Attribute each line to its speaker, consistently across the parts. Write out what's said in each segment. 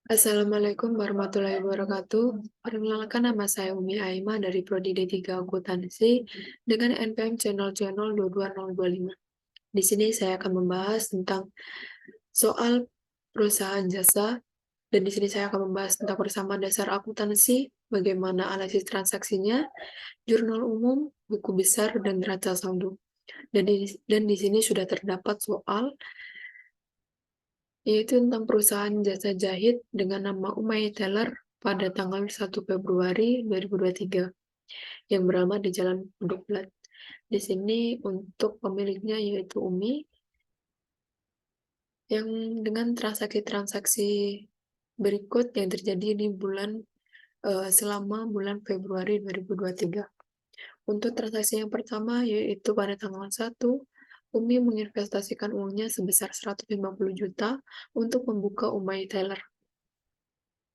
Speaker 1: Assalamualaikum warahmatullahi wabarakatuh. Perkenalkan, nama saya Umi Aima dari Prodi D3 Akuntansi dengan NPM Channel 22025. Di sini saya akan membahas tentang soal perusahaan jasa, dan di sini saya akan membahas tentang persamaan dasar akuntansi, bagaimana analisis transaksinya, jurnal umum, buku besar, dan neraca saldo. Dan di sini sudah terdapat soal yaitu tentang perusahaan jasa jahit dengan nama Umay Teller pada tanggal 1 Februari 2023 yang beralamat di Jalan Pondok. Di sini untuk pemiliknya yaitu Umi yang dengan transaksi-transaksi berikut yang terjadi di selama bulan Februari 2023. Untuk transaksi yang pertama yaitu pada tanggal 1, Umi menginvestasikan uangnya sebesar 150 juta untuk membuka Umay Teller.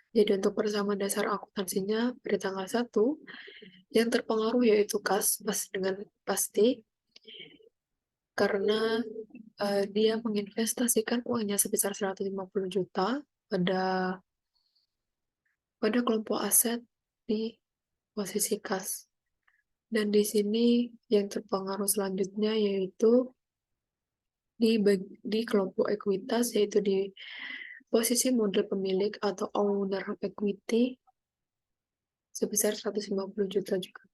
Speaker 1: Jadi untuk persamaan dasar akuntansinya pada tanggal 1, yang terpengaruh yaitu kas, dengan pasti, karena dia menginvestasikan uangnya sebesar 150 juta pada kelompok aset di posisi kas. Dan di sini yang terpengaruh selanjutnya yaitu di kelompok ekuitas, yaitu di posisi model pemilik atau owner equity sebesar 150 juta juga.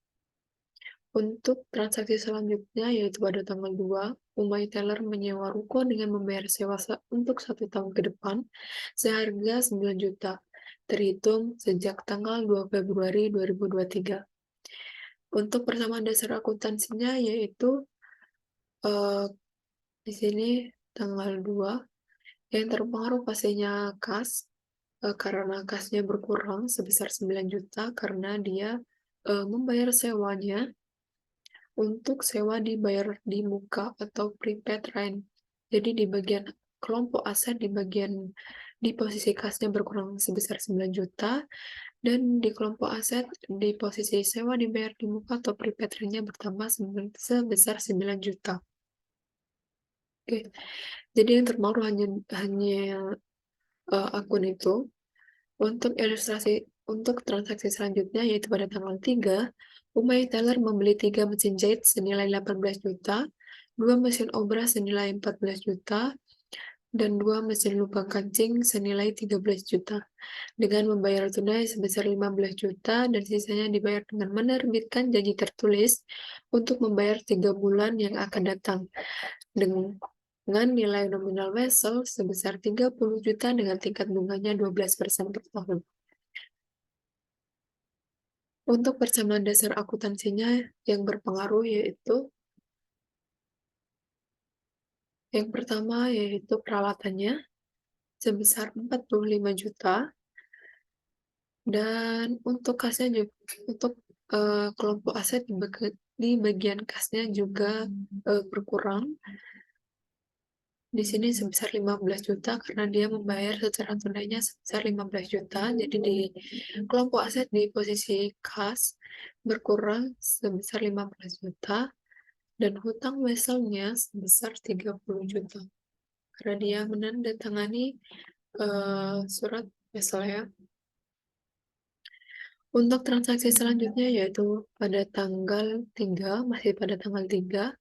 Speaker 1: Untuk transaksi selanjutnya, yaitu pada tanggal 2, Umay Teller menyewa ruko dengan membayar sewa untuk 1 tahun ke depan seharga 9 juta, terhitung sejak tanggal 2 Februari 2023. Untuk persamaan dasar akuntansinya, yaitu eh, di sini tanggal 2, yang terpengaruh pastinya kas, karena kasnya berkurang sebesar 9 juta karena dia membayar sewanya untuk sewa dibayar di muka atau prepaid rent. Jadi di bagian kelompok aset di posisi kasnya berkurang sebesar 9 juta, dan di kelompok aset di posisi sewa dibayar di muka atau prepaid rent-nya bertambah sebesar 9 juta. Oke. Jadi yang terpengaruh hanya akun itu. Untuk ilustrasi untuk transaksi selanjutnya, yaitu pada tanggal 3, Umay Teller membeli 3 mesin jahit senilai 18 juta, 2 mesin obras senilai 14 juta, dan 2 mesin lubang kancing senilai 13 juta, dengan membayar tunai sebesar 15 juta, dan sisanya dibayar dengan menerbitkan janji tertulis untuk membayar 3 bulan yang akan datang, dengan nilai nominal wesel sebesar 30 juta dengan tingkat bunganya 12% per tahun. Untuk persamaan dasar akuntansinya yang berpengaruh yaitu yang pertama yaitu peralatannya sebesar 45 juta, dan untuk kasnya juga, untuk kelompok aset di bagian kasnya juga berkurang. Di sini sebesar 15 juta karena dia membayar secara tunainya sebesar 15 juta. Jadi di kelompok aset di posisi kas berkurang sebesar 15 juta, dan hutang weselnya sebesar 30 juta karena dia menandatangani surat wesel ya. Untuk transaksi selanjutnya yaitu pada tanggal 3, masih pada tanggal 3,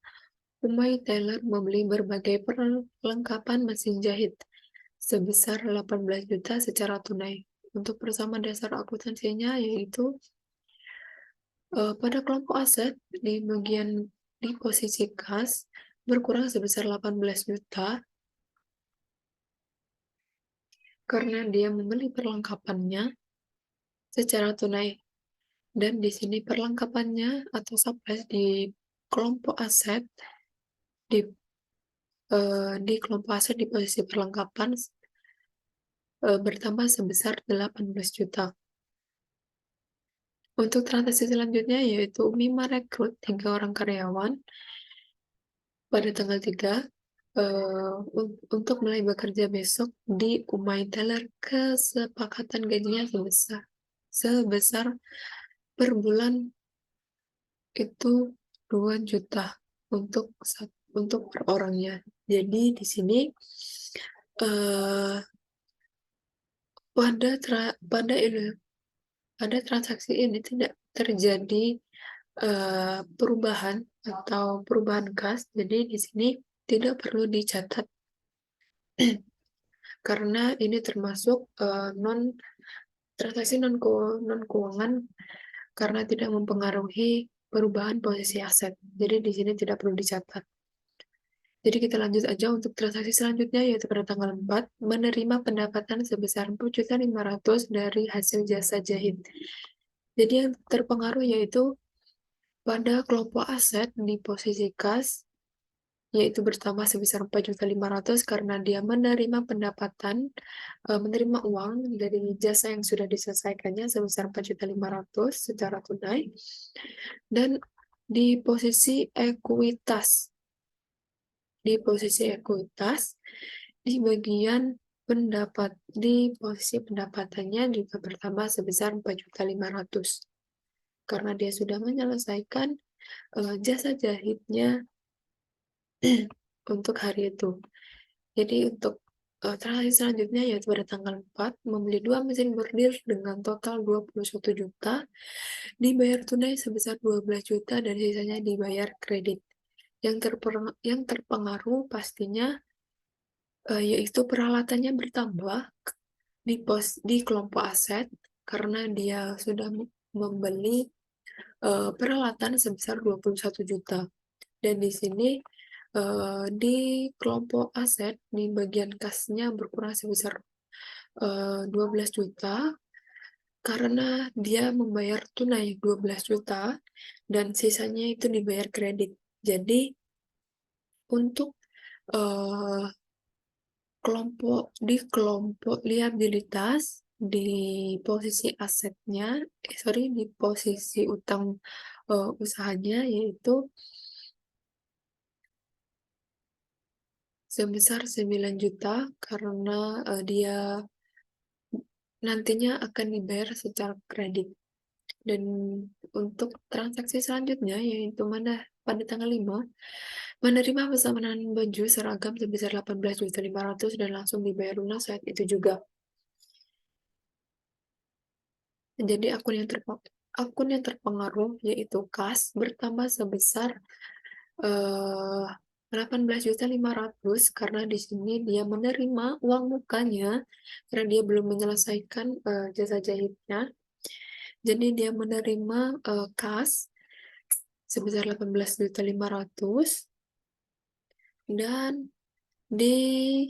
Speaker 1: Umay Teller membeli berbagai perlengkapan mesin jahit sebesar 18 juta secara tunai. Untuk persamaan dasar akuntansinya yaitu pada kelompok aset di posisi kas berkurang sebesar 18 juta karena dia membeli perlengkapannya secara tunai, dan di sini perlengkapannya atau supplies di kelompok aset di kelompok aset di posisi perlengkapan bertambah sebesar 18 juta. Untuk transaksi selanjutnya yaitu Umi merekrut 3 orang karyawan pada tanggal 3 untuk mulai bekerja besok di Umay Teller. Kesepakatan gajinya sebesar per bulan itu 2 juta untuk per orangnya. Jadi di sini pada transaksi ini tidak terjadi perubahan atau perubahan kas, jadi di sini tidak perlu dicatat karena ini termasuk transaksi non keuangan karena tidak mempengaruhi perubahan posisi aset. Jadi di sini tidak perlu dicatat. Jadi kita lanjut aja untuk transaksi selanjutnya, yaitu pada tanggal 4, menerima pendapatan sebesar 4.500.000 dari hasil jasa jahit. Jadi yang terpengaruh yaitu pada kelompok aset di posisi kas, yaitu bertambah sebesar 4.500.000 karena dia menerima menerima uang dari jasa yang sudah diselesaikannya sebesar 4.500.000 secara tunai. Dan di posisi ekuitas, di bagian di posisi pendapatannya juga bertambah sebesar 4.500.000 karena dia sudah menyelesaikan jasa jahitnya untuk hari itu. Jadi untuk transaksi selanjutnya yaitu pada tanggal 4, membeli 2 mesin bordir dengan total 21 juta, dibayar tunai sebesar 12 juta dan sisanya dibayar kredit. Yang terpengaruh pastinya yaitu peralatannya bertambah di kelompok aset karena dia sudah membeli peralatan sebesar 21 juta. Dan di sini di kelompok aset di bagian kasnya berkurang sebesar 12 juta karena dia membayar tunai 12 juta dan sisanya itu dibayar kredit. Jadi untuk uh, kelompok liabilitas di posisi di posisi utang usahanya yaitu sebesar 9 juta karena dia nantinya akan dibayar secara kredit. Dan untuk transaksi selanjutnya yaitu pada tanggal 5 menerima pesanan baju seragam sebesar 18.500.000 dan langsung dibayar lunas saat itu juga. Jadi akun yang terpengaruh yaitu kas bertambah sebesar 18.500.000 karena di sini dia menerima uang mukanya karena dia belum menyelesaikan jasa jahitnya. Jadi dia menerima kas sebesar 18.500.000 dan di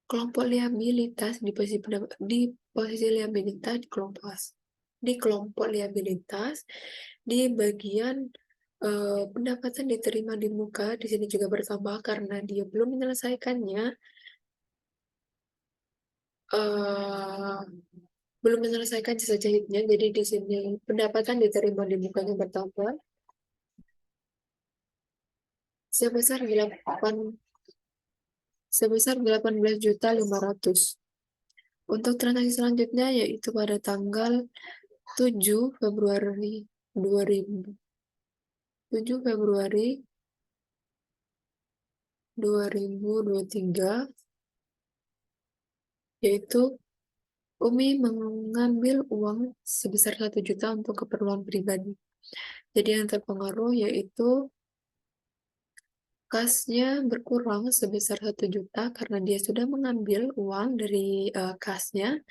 Speaker 1: kelompok liabilitas di posisi liabilitas di kelompok liabilitas di bagian pendapatan diterima di muka di sini juga bertambah karena dia belum menyelesaikannya belum menyelesaikan jasa jahitnya, jadi di sini pendapatan diterima di mukanya bertambah sebesar 18.500.000. Untuk transaksi selanjutnya yaitu pada tanggal 7 Februari 2023 yaitu Umi mengambil uang sebesar 1 juta untuk keperluan pribadi. Jadi yang terpengaruh yaitu kasnya berkurang sebesar 1 juta karena dia sudah mengambil uang dari kasnya,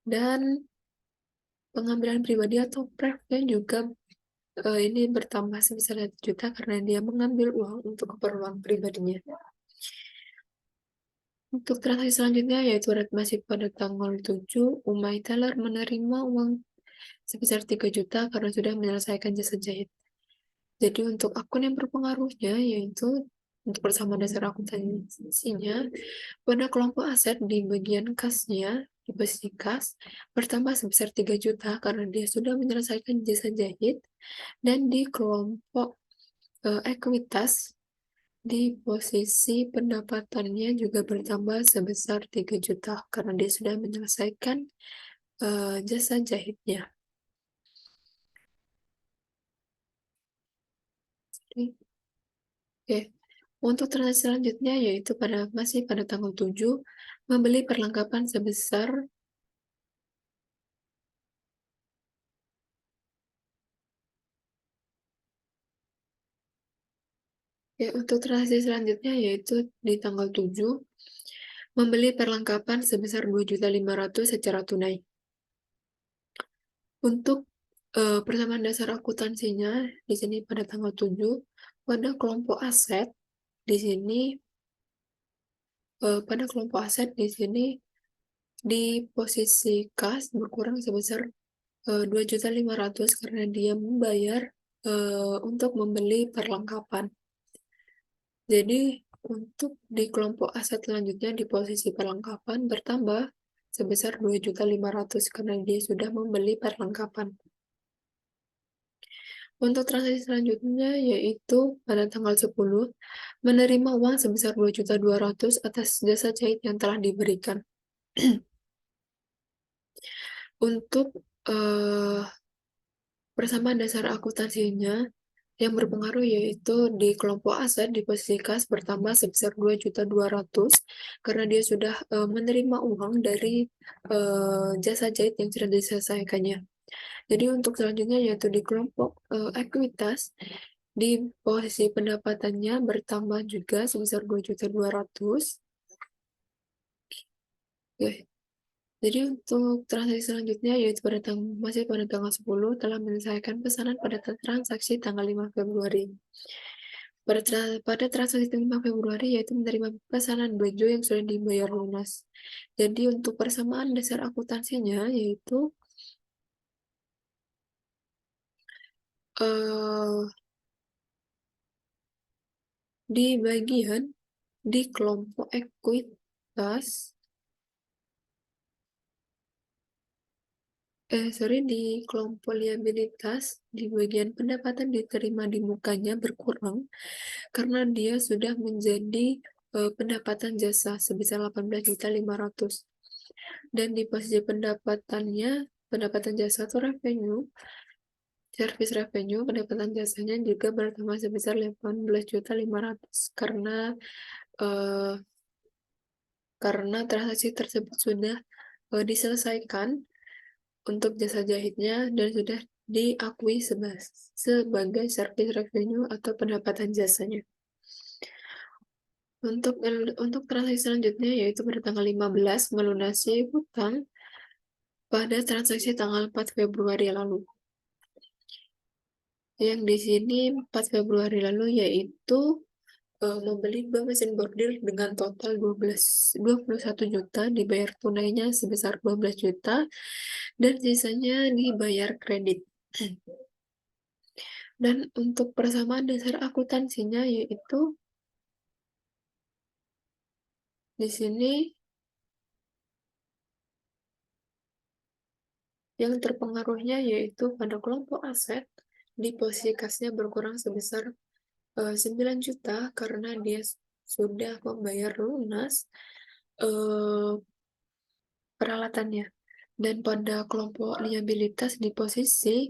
Speaker 1: dan pengambilan pribadi atau prefnya juga ini bertambah sebesar 1 juta karena dia mengambil uang untuk keperluan pribadinya. Untuk transaksi selanjutnya yaitu masih pada tanggal 7, Umay Teller menerima uang sebesar 3 juta karena sudah menyelesaikan jasa jahit. Jadi untuk akun yang berpengaruhnya yaitu untuk bersama dasar akuntansinya pada kelompok aset di bagian kasnya di posisi kas bertambah sebesar 3 juta karena dia sudah menyelesaikan jasa jahit, dan di kelompok ekuitas di posisi pendapatannya juga bertambah sebesar 3 juta karena dia sudah menyelesaikan jasa jahitnya. Oke. Untuk transaksi selanjutnya yaitu masih pada tanggal 7, membeli perlengkapan sebesar untuk transaksi selanjutnya yaitu di tanggal 7, membeli perlengkapan sebesar 2.500.000 secara tunai. Untuk persamaan dasar akuntansinya di sini pada tanggal 7, pada kelompok aset di sini di posisi kas berkurang sebesar 2.500.000 karena dia membayar untuk membeli perlengkapan. Jadi untuk di kelompok aset selanjutnya di posisi perlengkapan bertambah sebesar 2.500.000 karena dia sudah membeli perlengkapan. Untuk transaksi selanjutnya yaitu pada tanggal 10, menerima uang sebesar 2.200.000 atas jasa jahit yang telah diberikan. Untuk persamaan dasar akuntansinya yang berpengaruh yaitu di kelompok aset di posisi kas bertambah sebesar 2.200.000 karena dia sudah menerima uang dari jasa jahit yang sudah diselesaikannya. Jadi untuk selanjutnya yaitu di kelompok ekuitas di posisi pendapatannya bertambah juga sebesar 2.200.000. Jadi untuk transaksi selanjutnya yaitu masih pada tanggal 10 telah menyelesaikan pesanan pada transaksi tanggal 5 Februari. Pada transaksi 5 Februari yaitu menerima pesanan baju yang sudah dibayar lunas. Jadi untuk persamaan dasar akuntansinya yaitu di bagian di kelompok ekuitas di kelompok liabilitas di bagian pendapatan diterima di mukanya berkurang karena dia sudah menjadi pendapatan jasa sebesar 18.500.000 dan di posisi pendapatan jasa atau service revenue pendapatan jasanya juga bertambah sebesar 18.500.000 karena transaksi tersebut sudah diselesaikan untuk jasa jahitnya dan sudah diakui sebagai service revenue atau pendapatan jasanya. Untuk transaksi selanjutnya yaitu pada tanggal 15 melunasi hutang pada transaksi tanggal 4 Februari lalu. Yang di sini 4 Februari lalu yaitu membeli 2 mesin bordir dengan total 21 juta, dibayar tunainya sebesar 12 juta, dan sisanya dibayar kredit. Dan untuk persamaan dasar akuntansinya yaitu di sini yang terpengaruhnya yaitu pada kelompok aset di posisi kasnya berkurang sebesar 9 juta karena dia sudah membayar lunas peralatannya. Dan pada kelompok liabilitas di posisi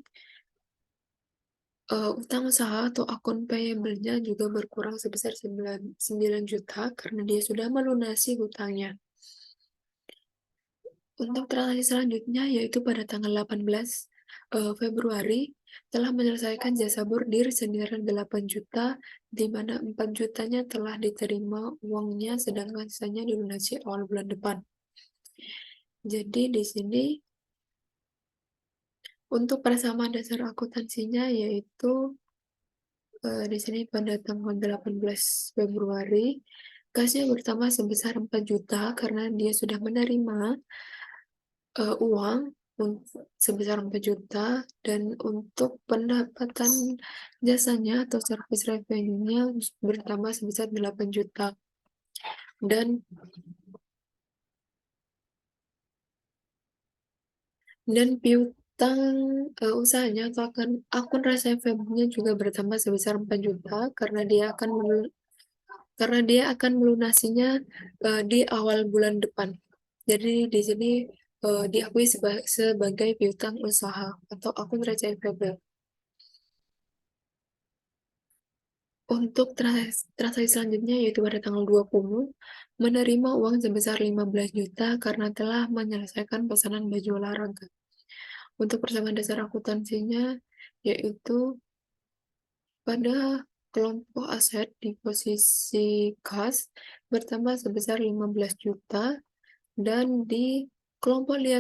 Speaker 1: utang usaha atau akun payable-nya juga berkurang sebesar 9 juta karena dia sudah melunasi hutangnya. Untuk transaksi selanjutnya yaitu pada tanggal 18 Februari telah menyelesaikan jasa bordir senilai 8 juta, di mana 4 jutanya telah diterima uangnya sedangkan sisanya dilunasi awal bulan depan. Jadi di sini untuk persamaan dasar akuntansinya yaitu di sini pada tanggal 18 Februari kasnya bertambah sebesar 4 juta karena dia sudah menerima uang sebesar 4 juta dan untuk pendapatan jasanya atau service revenue-nya bertambah sebesar 8 juta. Dan piutang usahanya atau akun receivable-nya juga bertambah sebesar 4 juta karena dia akan melunasinya di awal bulan depan. Jadi di sini diakui sebagai piutang usaha atau akun receivable. Untuk transaksi selanjutnya yaitu pada tanggal 20, menerima uang sebesar 15 juta karena telah menyelesaikan pesanan baju olahraga. Untuk persamaan dasar akuntansinya yaitu pada kelompok aset di posisi kas bertambah sebesar 15 juta dan di kelompok di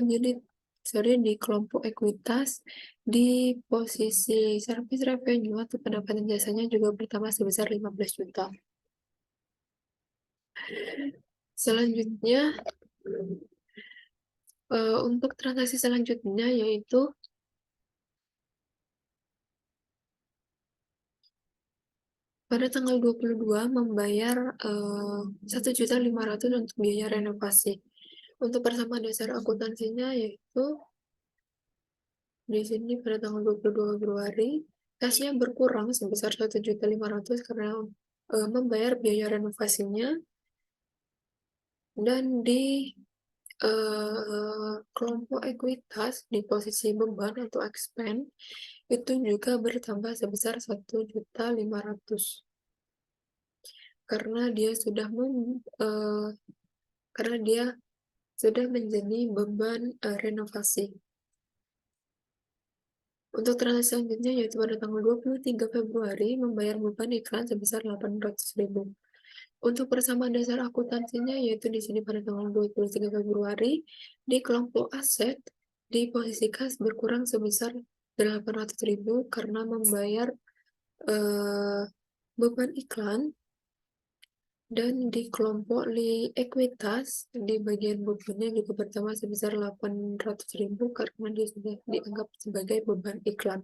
Speaker 1: kelompok ekuitas di posisi service revenue atau pendapatan jasanya juga bertambah sebesar 15 juta. Selanjutnya, untuk transaksi selanjutnya yaitu pada tanggal 22 membayar 1.500.000 untuk biaya renovasi. Untuk persamaan dasar akuntansinya yaitu di sini pada tanggal 22 Februari kasnya berkurang sebesar 1.500.000 karena membayar biaya renovasinya, dan di kelompok ekuitas di posisi beban atau expense itu juga bertambah sebesar 1.500.000 karena dia sudah menjadi beban renovasi. Untuk transaksi selanjutnya yaitu pada tanggal 23 Februari membayar beban iklan sebesar 800.000. Untuk persamaan dasar akuntansinya yaitu di sini pada tanggal 23 Februari di kelompok aset di posisi kas berkurang sebesar 800.000 karena membayar beban iklan, dan di kelompok ekuitas di bagian bebannya juga bertambah sebesar 800.000 karena dia sudah dianggap sebagai beban iklan.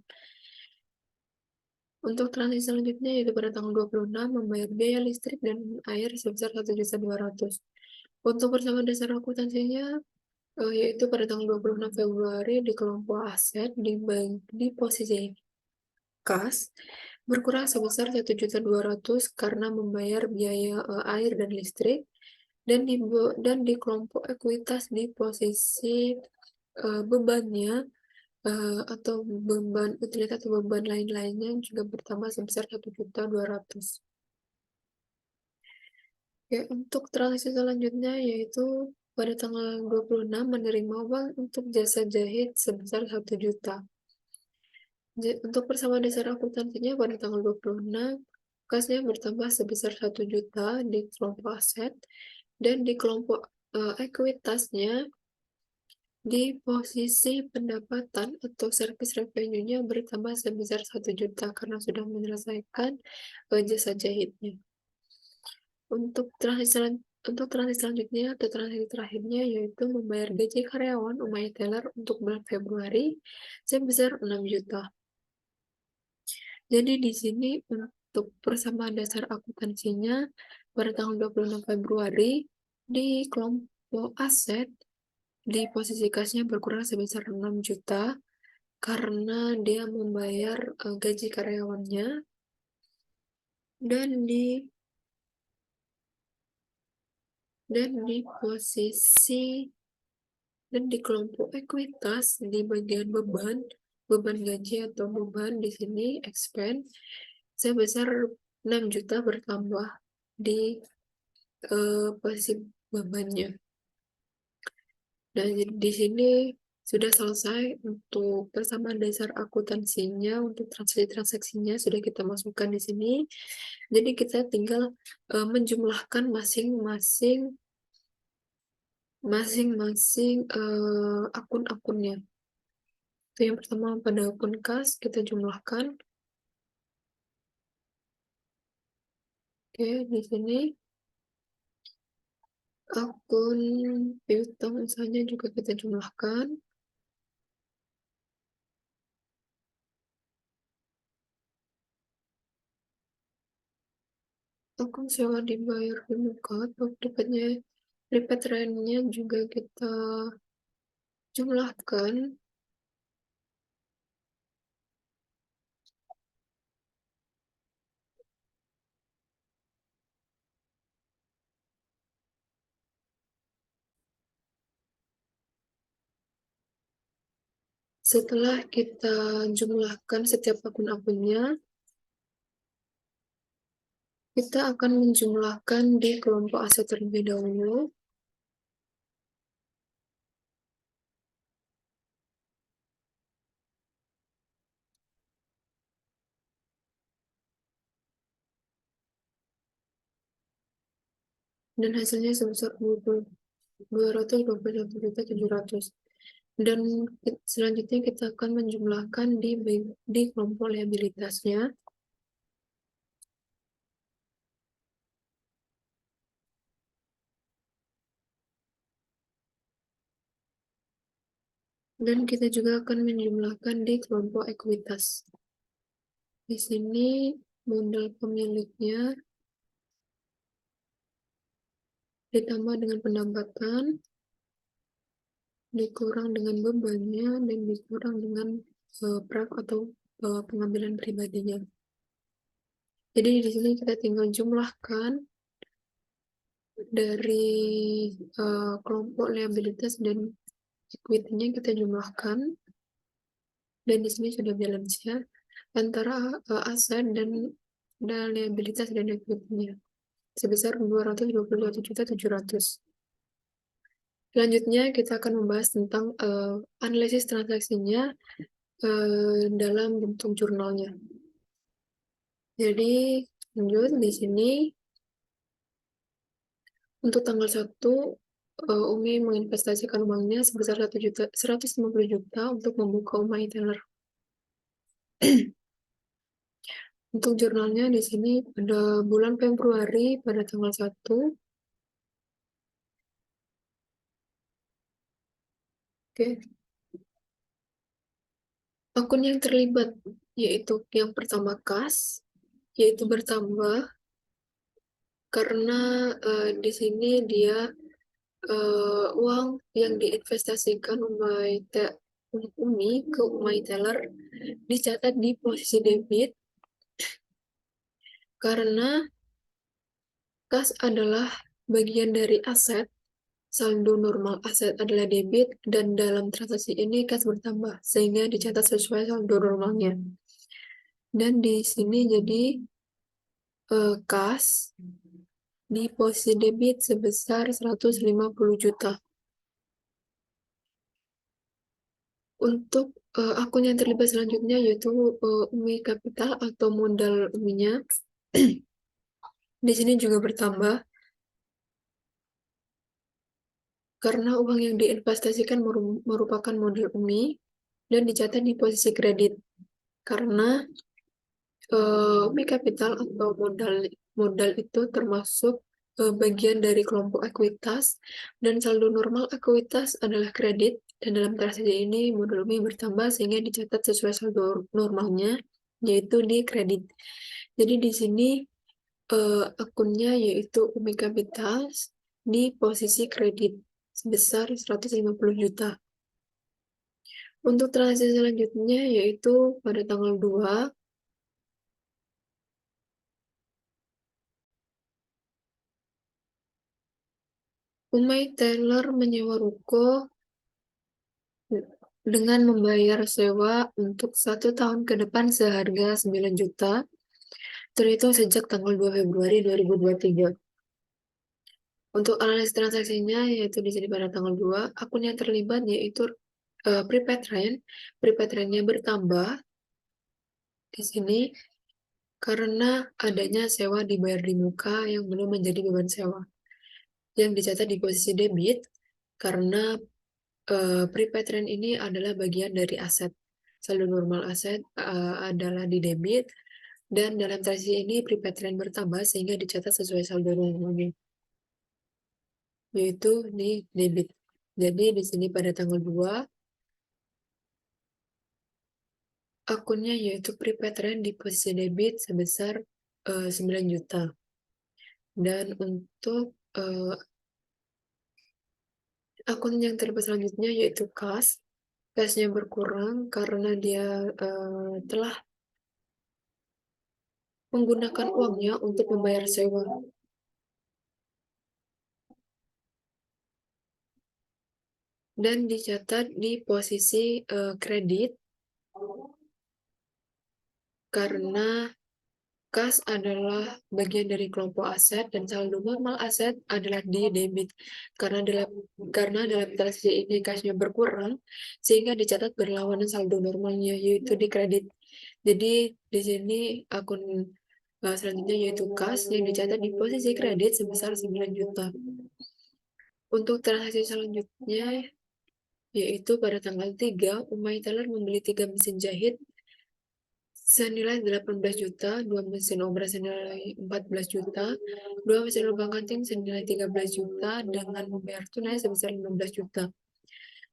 Speaker 1: Untuk transaksi selanjutnya yaitu pada tanggal 26 membayar biaya listrik dan air sebesar 1.200.000. Untuk persamaan dasar akuntansinya yaitu pada tanggal 26 Februari di kelompok aset di posisi kas berkurang sebesar 1.200.000 karena membayar biaya air dan listrik, dan di kelompok ekuitas di posisi bebannya atau beban utilitas atau beban lain-lainnya juga bertambah sebesar 1.200.000. Ya, untuk transaksi selanjutnya yaitu pada tanggal 26 menerima uang untuk jasa jahit sebesar 1 juta. Untuk persamaan dasar akuntansinya pada tanggal 26, kasnya bertambah sebesar 1 juta di kelompok aset, dan di kelompok ekuitasnya di posisi pendapatan atau service revenue-nya bertambah sebesar 1 juta karena sudah menyelesaikan jasa jahitnya. Untuk transaksi selanjutnya atau transaksi terakhirnya yaitu membayar gaji karyawan Umay Teller untuk bulan Februari sebesar 6 juta. Jadi di sini untuk persamaan dasar akuntansinya pada tanggal 26 Februari di kelompok aset di posisi kasnya berkurang sebesar 6 juta karena dia membayar gaji karyawannya, dan di posisi dan di kelompok ekuitas di bagian beban gaji atau beban di sini expense sebesar 6 juta bertambah di posisi bebannya. Dan di sini sudah selesai untuk persamaan dasar akuntansinya. Untuk transaksi-transaksinya sudah kita masukkan di sini. Jadi kita tinggal menjumlahkan masing-masing akun-akunnya. Itu yang pertama pada akun kas kita jumlahkan. Oke, di sini akun piutang usahanya juga kita jumlahkan. Akun sewa dibayar di muka atau prepaid rent-nya juga kita jumlahkan. Setelah kita jumlahkan setiap akun-akunnya, Kita akan menjumlahkan di kelompok aset terlebih dahulu. Dan hasilnya sebesar 221.700. Dan selanjutnya kita akan menjumlahkan di kelompok liabilitasnya. Dan kita juga akan menjumlahkan di kelompok ekuitas. Di sini modal pemiliknya ditambah dengan pendapatan, dikurang dengan bebannya, dan dikurang dengan praf atau pengambilan pribadinya. Jadi di sini kita tinggal jumlahkan dari kelompok liabilitas dan equity-nya kita jumlahkan, dan di sini sudah balance ya antara aset dan liabilitas dan equity-nya sebesar 221.700. Selanjutnya kita akan membahas tentang analisis transaksinya dalam bentuk jurnalnya. Jadi lanjut di sini untuk tanggal 1 Umi menginvestasikan uangnya sebesar 150 juta untuk membuka Umay Teller. Untuk jurnalnya di sini pada bulan Februari pada tanggal 1. Oke. Akun yang terlibat yaitu yang pertama kas, yaitu bertambah karena di sini dia uang yang diinvestasikan Umi ke Umay Teller dicatat di posisi debit karena kas adalah bagian dari aset, saldo normal aset adalah debit, dan dalam transaksi ini kas bertambah, sehingga dicatat sesuai saldo normalnya. Dan di sini jadi kas di posisi debit sebesar 150 juta. Untuk akun yang terlibat selanjutnya yaitu Umi Capital atau modal Uminya. Di sini juga bertambah karena uang yang diinvestasikan merupakan modal Umi dan dicatat di posisi kredit. Karena Umi Capital atau modal itu termasuk bagian dari kelompok ekuitas, dan saldo normal ekuitas adalah kredit, dan dalam transaksi ini modal Umi bertambah sehingga dicatat sesuai saldo normalnya, yaitu di kredit. Jadi di sini akunnya yaitu Umi Capital di posisi kredit sebesar 150 juta. Untuk transaksi selanjutnya yaitu pada tanggal 2, Umay Taylor menyewa ruko dengan membayar sewa untuk 1 tahun ke depan seharga 9 juta, terhitung sejak tanggal 2 Februari 2023. Untuk analisis transaksinya, yaitu di sini pada tanggal 2, akun yang terlibat yaitu prepaid rent. Prepaid rent-nya bertambah di sini karena adanya sewa dibayar di muka yang belum menjadi beban sewa, yang dicatat di posisi debit karena prepaid rent ini adalah bagian dari aset. Saldo normal aset adalah di debit, dan dalam transaksi ini prepaid rent bertambah sehingga dicatat sesuai saldo normalnya, yaitu di debit. Jadi di sini pada tanggal 2, akunnya yaitu prepaid rent di posisi debit sebesar 9 juta. Dan untuk akun yang terlibat selanjutnya yaitu kas. Kasnya berkurang karena dia telah menggunakan uangnya untuk membayar sewa. Dan dicatat di posisi kredit karena Kas adalah bagian dari kelompok aset dan saldo normal aset adalah di debit. Karena dalam transaksi ini kasnya berkurang, sehingga dicatat berlawanan saldo normalnya, yaitu di kredit. Jadi di sini akun selanjutnya yaitu kas yang dicatat di posisi kredit sebesar 9 juta. Untuk transaksi selanjutnya yaitu pada tanggal 3, Umay Teller membeli 3 mesin jahit senilai 18 juta, 2 mesin obras senilai 14 juta, 2 mesin lubang kancing senilai 13 juta dengan membayar tunai sebesar 15 juta.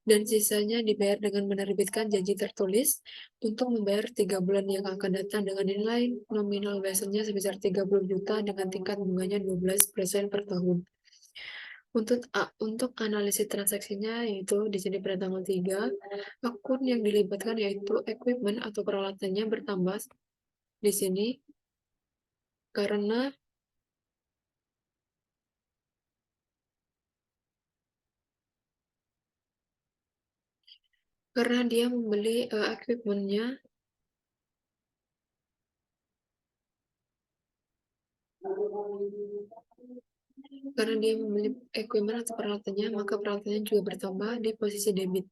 Speaker 1: Dan sisanya dibayar dengan menerbitkan janji tertulis untuk membayar 3 bulan yang akan datang dengan nilai nominal biasanya sebesar 30 juta dengan tingkat bunganya 12% per tahun. Untuk analisis transaksinya yaitu di sini pada tanggal 3, akun yang dilibatkan yaitu equipment atau peralatannya bertambah di sini karena dia membeli equipmentnya atau peralatannya, maka peralatannya juga bertambah di posisi debit.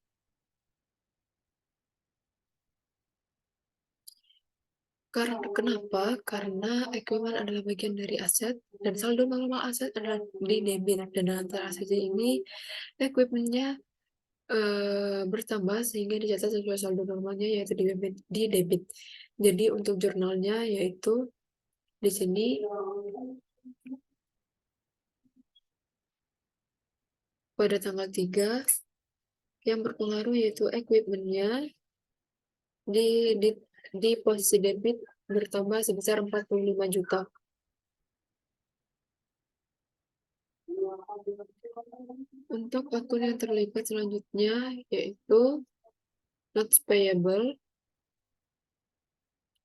Speaker 1: Kenapa? Karena equipment adalah bagian dari aset dan saldo normal aset adalah di debit. Dan dalam transaksi ini equipmentnya bertambah sehingga dicatat sesuai saldo normalnya yaitu di debit. Jadi untuk jurnalnya yaitu di sini pada tanggal 3 yang berpengaruh yaitu equipmentnya di, di, di posisi debit bertambah sebesar 45 juta. Untuk akun yang terlibat selanjutnya yaitu notes payable.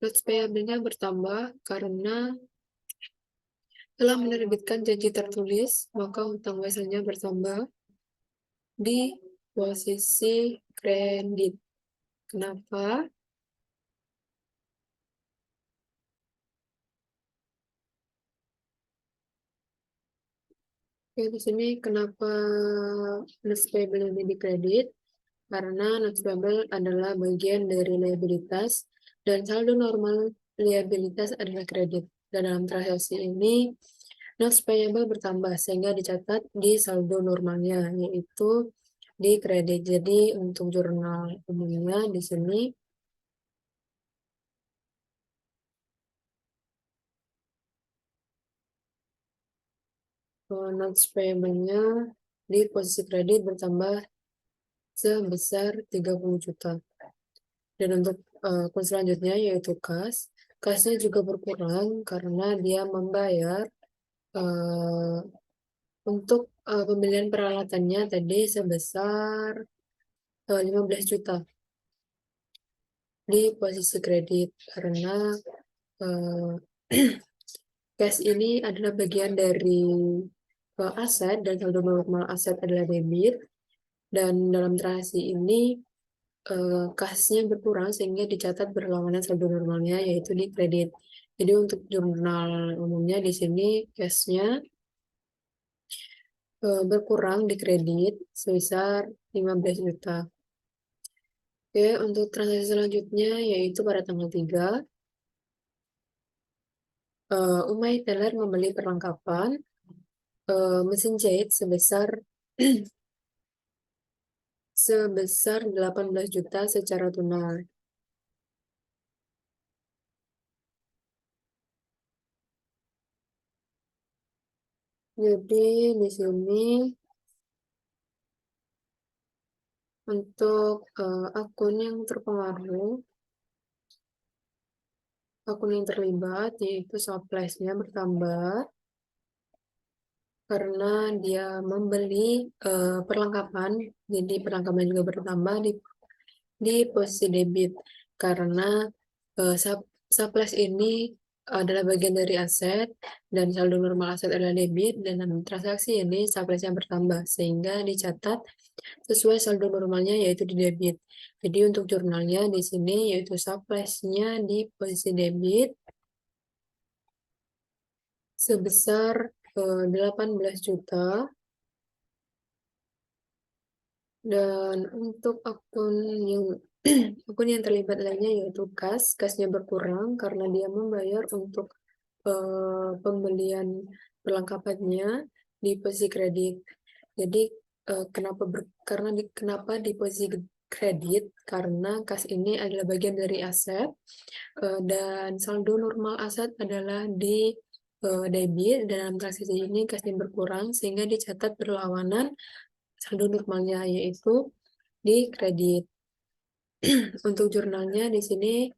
Speaker 1: Notes payable-nya bertambah karena telah menerbitkan janji tertulis, maka hutang wesanya bertambah di posisi kredit. Kenapa? Ya, di sini kenapa notes payable ini di kredit? Karena notes payable adalah bagian dari liabilitas dan saldo normal liabilitas adalah kredit. Dan dalam transaksi ini, notes payable bertambah sehingga dicatat di saldo normalnya, yaitu di kredit. Jadi untuk jurnal umumnya di sini notes payable-nya di posisi kredit bertambah sebesar 30 juta. Dan untuk akun selanjutnya yaitu kas. Kasnya juga berkurang karena dia membayar untuk pembelian peralatannya tadi sebesar 15 juta di posisi kredit karena cash ini adalah bagian dari aset dan saldo normal aset adalah debit, dan dalam transaksi ini kasnya berkurang sehingga dicatat berlawanan saldo normalnya yaitu di kredit. Jadi untuk jurnal umumnya di sini cashnya berkurang di kredit sebesar 15 juta. Oke, untuk transaksi selanjutnya yaitu pada tanggal 3, Umay Teller membeli perlengkapan mesin jahit sebesar 18 juta secara tunai. Jadi di sini untuk akun yang terpengaruh, akun yang terlibat yaitu supplies-nya bertambah karena dia membeli perlengkapan, jadi perlengkapan juga bertambah di posisi debit karena supplies ini adalah bagian dari aset dan saldo normal aset adalah debit, dan dalam transaksi ini supplies-nya bertambah sehingga dicatat sesuai saldo normalnya yaitu di debit. Jadi untuk jurnalnya di sini yaitu supplies-nya di posisi debit sebesar 18 juta. Dan untuk akun yang terlibat lainnya yaitu kasnya berkurang karena dia membayar untuk pembelian perlengkapannya di posisi kredit. Jadi kenapa di posisi kredit? Karena kas ini adalah bagian dari aset dan saldo normal aset adalah di debit. Dalam transaksi ini kasnya berkurang sehingga dicatat berlawanan saldo normalnya yaitu di kredit. Untuk jurnalnya di sini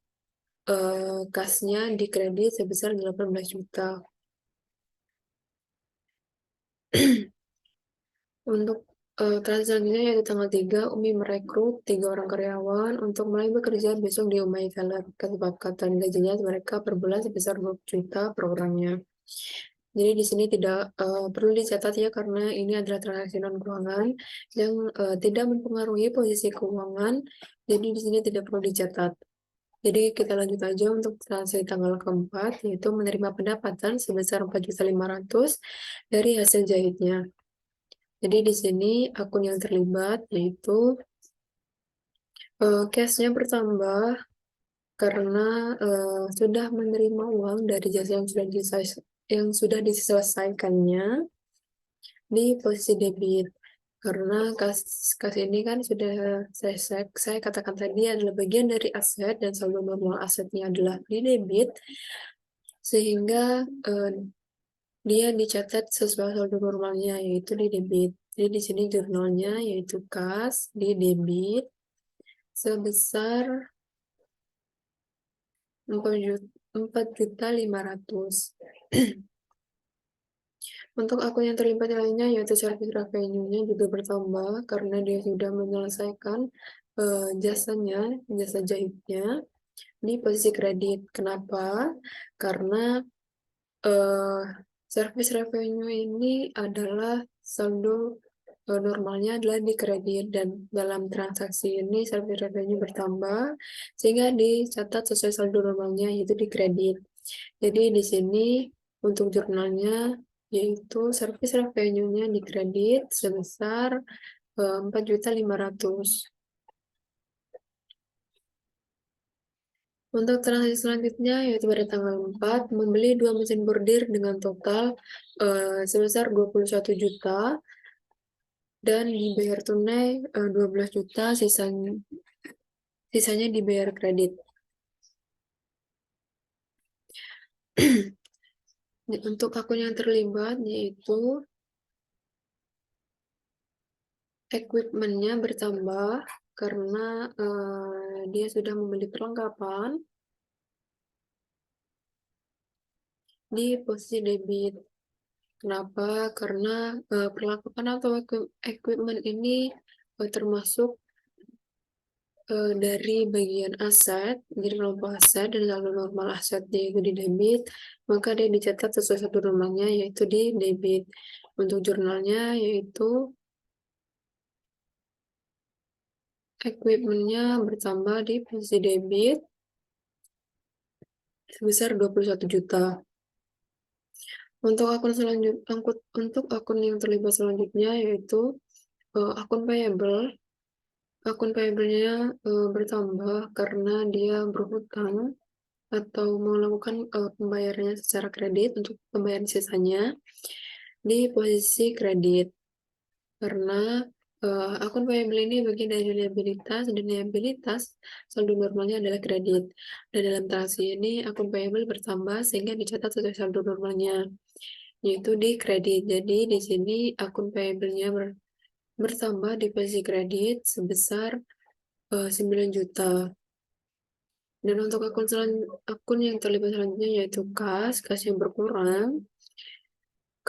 Speaker 1: kasnya di kredit sebesar 18 juta. Untuk transaksi selanjutnya yaitu tanggal 3, Umi merekrut 3 orang karyawan untuk mulai bekerja besok di Umay Teller. Kesepakatan gajinya mereka per bulan sebesar 20 juta per orangnya. Jadi di sini tidak perlu dicatat ya karena ini adalah transaksi non keuangan yang tidak mempengaruhi posisi keuangan. Jadi di sini tidak perlu dicatat. Jadi kita lanjut aja untuk transaksi tanggal keempat yaitu menerima pendapatan sebesar 4.500.000 dari hasil jahitnya. Jadi di sini akun yang terlibat yaitu cashnya bertambah karena sudah menerima uang dari jasa yang sudah diselesaikannya di posisi debit. Karena kas ini kan sudah saya katakan tadi adalah bagian dari aset dan saldo normal asetnya adalah di debit, sehingga dia dicatat sesuai saldo normalnya yaitu di debit. Jadi di sini jurnalnya yaitu kas di debit sebesar 4.500.000. Untuk akun yang terlibat lainnya yaitu service revenue-nya juga bertambah karena dia sudah menyelesaikan jasa jahitnya di posisi kredit. Kenapa? Karena service revenue ini adalah saldo normalnya adalah di kredit dan dalam transaksi ini service revenue bertambah sehingga dicatat sesuai saldo normalnya yaitu di kredit. Jadi di sini untuk jurnalnya yaitu service revenue-nya di kredit sebesar 4.500.000. Untuk transaksi selanjutnya yaitu pada tanggal 4 membeli 2 mesin bordir dengan total sebesar 21 juta dan dibayar tunai 12 juta, sisanya dibayar kredit. Untuk akun yang terlibat yaitu equipment-nya bertambah karena dia sudah membeli perlengkapan di posisi debit. Kenapa? Karena perlengkapan atau equipment ini termasuk dari bagian aset, jadi kelompok aset dan saldo normal aset yaitu di debit, maka dia dicatat sesuai saldo normalnya yaitu di debit. Untuk jurnalnya yaitu equipment-nya bertambah di posisi debit sebesar 21 juta. Untuk akun yang terlibat selanjutnya yaitu akun payable. Akun payable-nya bertambah karena dia berhutang atau melakukan pembayarannya secara kredit untuk pembayaran sisanya di posisi kredit. Karena akun payable ini bagian dari liabilitas dan liabilitas saldo normalnya adalah kredit. Dan dalam transaksi ini akun payable bertambah sehingga dicatat sesuai saldo normalnya yaitu di kredit. Jadi di sini akun payable-nya bertambah di posisi kredit sebesar 9 juta. Dan untuk akun yang terlibat selanjutnya yaitu kas yang berkurang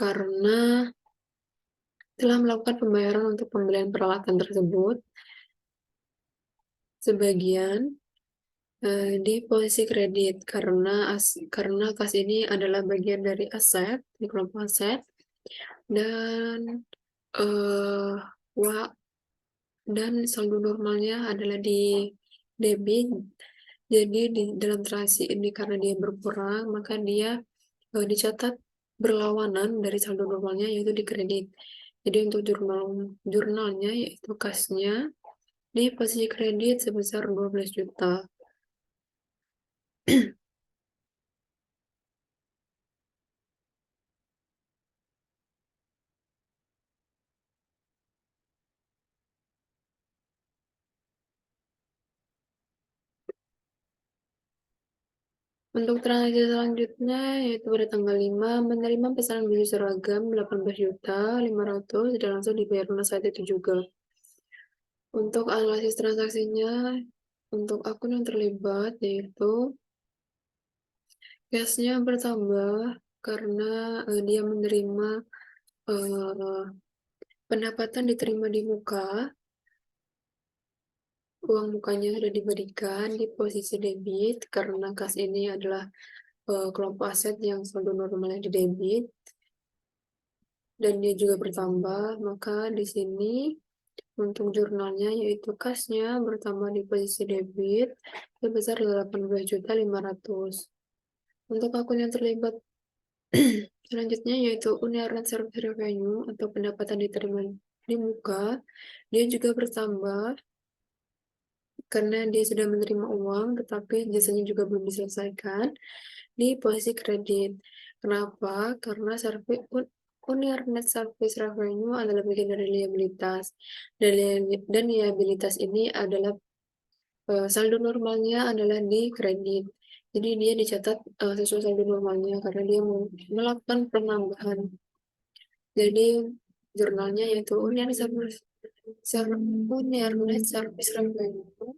Speaker 1: karena telah melakukan pembayaran untuk pembelian peralatan tersebut sebagian di posisi kredit karena kas ini adalah bagian dari aset di kelompok aset dan dan saldo normalnya adalah di debit. Jadi di dalam transaksi ini karena dia berkurang maka dia dicatat berlawanan dari saldo normalnya yaitu di kredit. Jadi untuk jurnalnya yaitu kasnya di posisi kredit sebesar 12 juta. Untuk transaksi selanjutnya yaitu pada tanggal 5 menerima pesanan baju seragam 18.500.000 dan langsung dibayar lunas saat itu juga. Untuk analisis transaksinya, untuk akun yang terlibat yaitu cashnya bertambah karena dia menerima pendapatan diterima di muka, uang mukanya sudah diberikan di posisi debit karena kas ini adalah kelompok aset yang saldo normalnya di debit dan dia juga bertambah, maka di sini untuk jurnalnya yaitu kasnya bertambah di posisi debit sebesar 18.500.000. Untuk akun yang terlibat selanjutnya yaitu Uniar Net Service Revenue atau pendapatan diterima di muka, dia juga bertambah karena dia sudah menerima uang tetapi jasanya juga belum diselesaikan di posisi kredit. Kenapa? Karena Uniar Net Service Revenue adalah bagian dari liabilitas dan liabilitas ini adalah saldo normalnya adalah di kredit. Jadi dia dicatat sesuai saldo normalnya karena dia melakukan penambahan. Jadi jurnalnya yaitu Uniar Net Service Revenue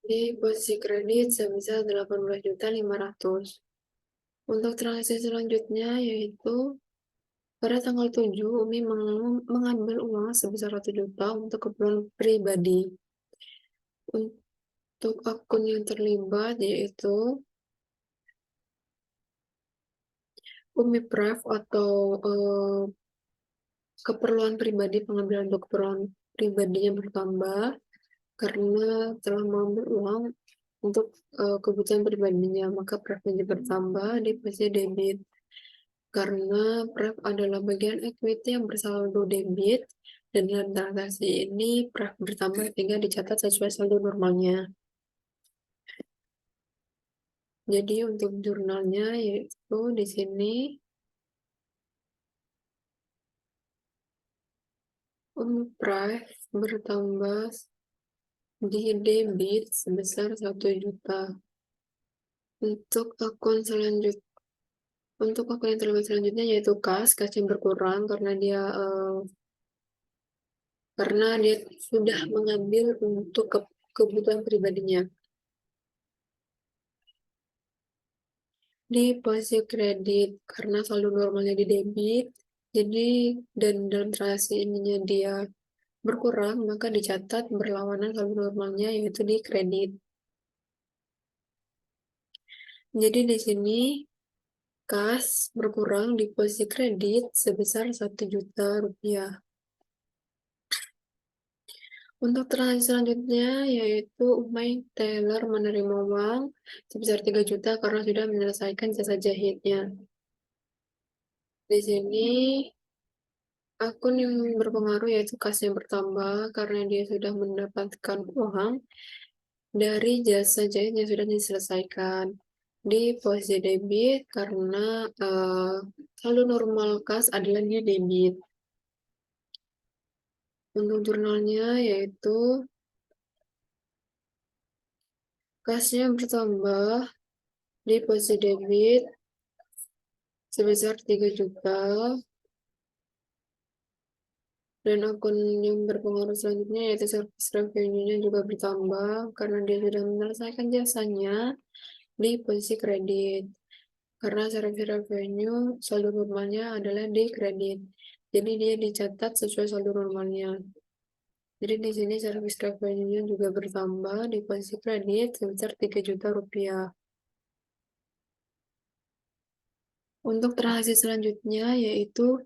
Speaker 1: di posisi kredit sebesar 18.500.000. Untuk transaksi selanjutnya yaitu pada tanggal 7 Umi mengambil uang sebesar 1 juta untuk keperluan pribadi. Untuk akun yang terlibat yaitu Umi Pref atau keperluan pribadi, pengambilan untuk keperluan pribadinya bertambah karena telah mengambil uang untuk kebutuhan pribadinya, maka prefnya bertambah di posisi debit. Karena pref adalah bagian equity yang bersaldo debit, dan dalam transaksi ini pref bertambah sehingga dicatat sesuai saldo normalnya. Jadi untuk jurnalnya yaitu di sini pref bertambah di debit sebesar 1 juta. Untuk akun yang terlibat selanjutnya yaitu kas yang berkurang karena dia sudah mengambil untuk kebutuhan pribadinya. Di posisi kredit karena saldo normalnya di debit, jadi dan dalam transaksi ininya dia berkurang, maka dicatat berlawanan saldo normalnya yaitu di kredit. Jadi di sini kas berkurang di posisi kredit sebesar 1 juta rupiah. Untuk transaksi selanjutnya yaitu Umay Taylor menerima uang sebesar 3 juta karena sudah menyelesaikan jasa jahitnya. Di sini akun yang berpengaruh yaitu kas yang bertambah karena dia sudah mendapatkan uang dari jasa jahit yang sudah diselesaikan di posisi debit karena saldo normal kas adalah di debit. Untuk jurnalnya yaitu kasnya bertambah di posisi debit sebesar 3 juta dan akun yang berpengaruh selanjutnya yaitu service revenue-nya juga bertambah karena dia sudah menyelesaikan jasanya di posisi kredit. Karena service revenue saldo normalnya adalah di kredit. Jadi dia dicatat sesuai saldo normalnya. Jadi di sini service revenue-nya juga bertambah di posisi kredit sebesar 3 juta rupiah. Untuk transaksi selanjutnya yaitu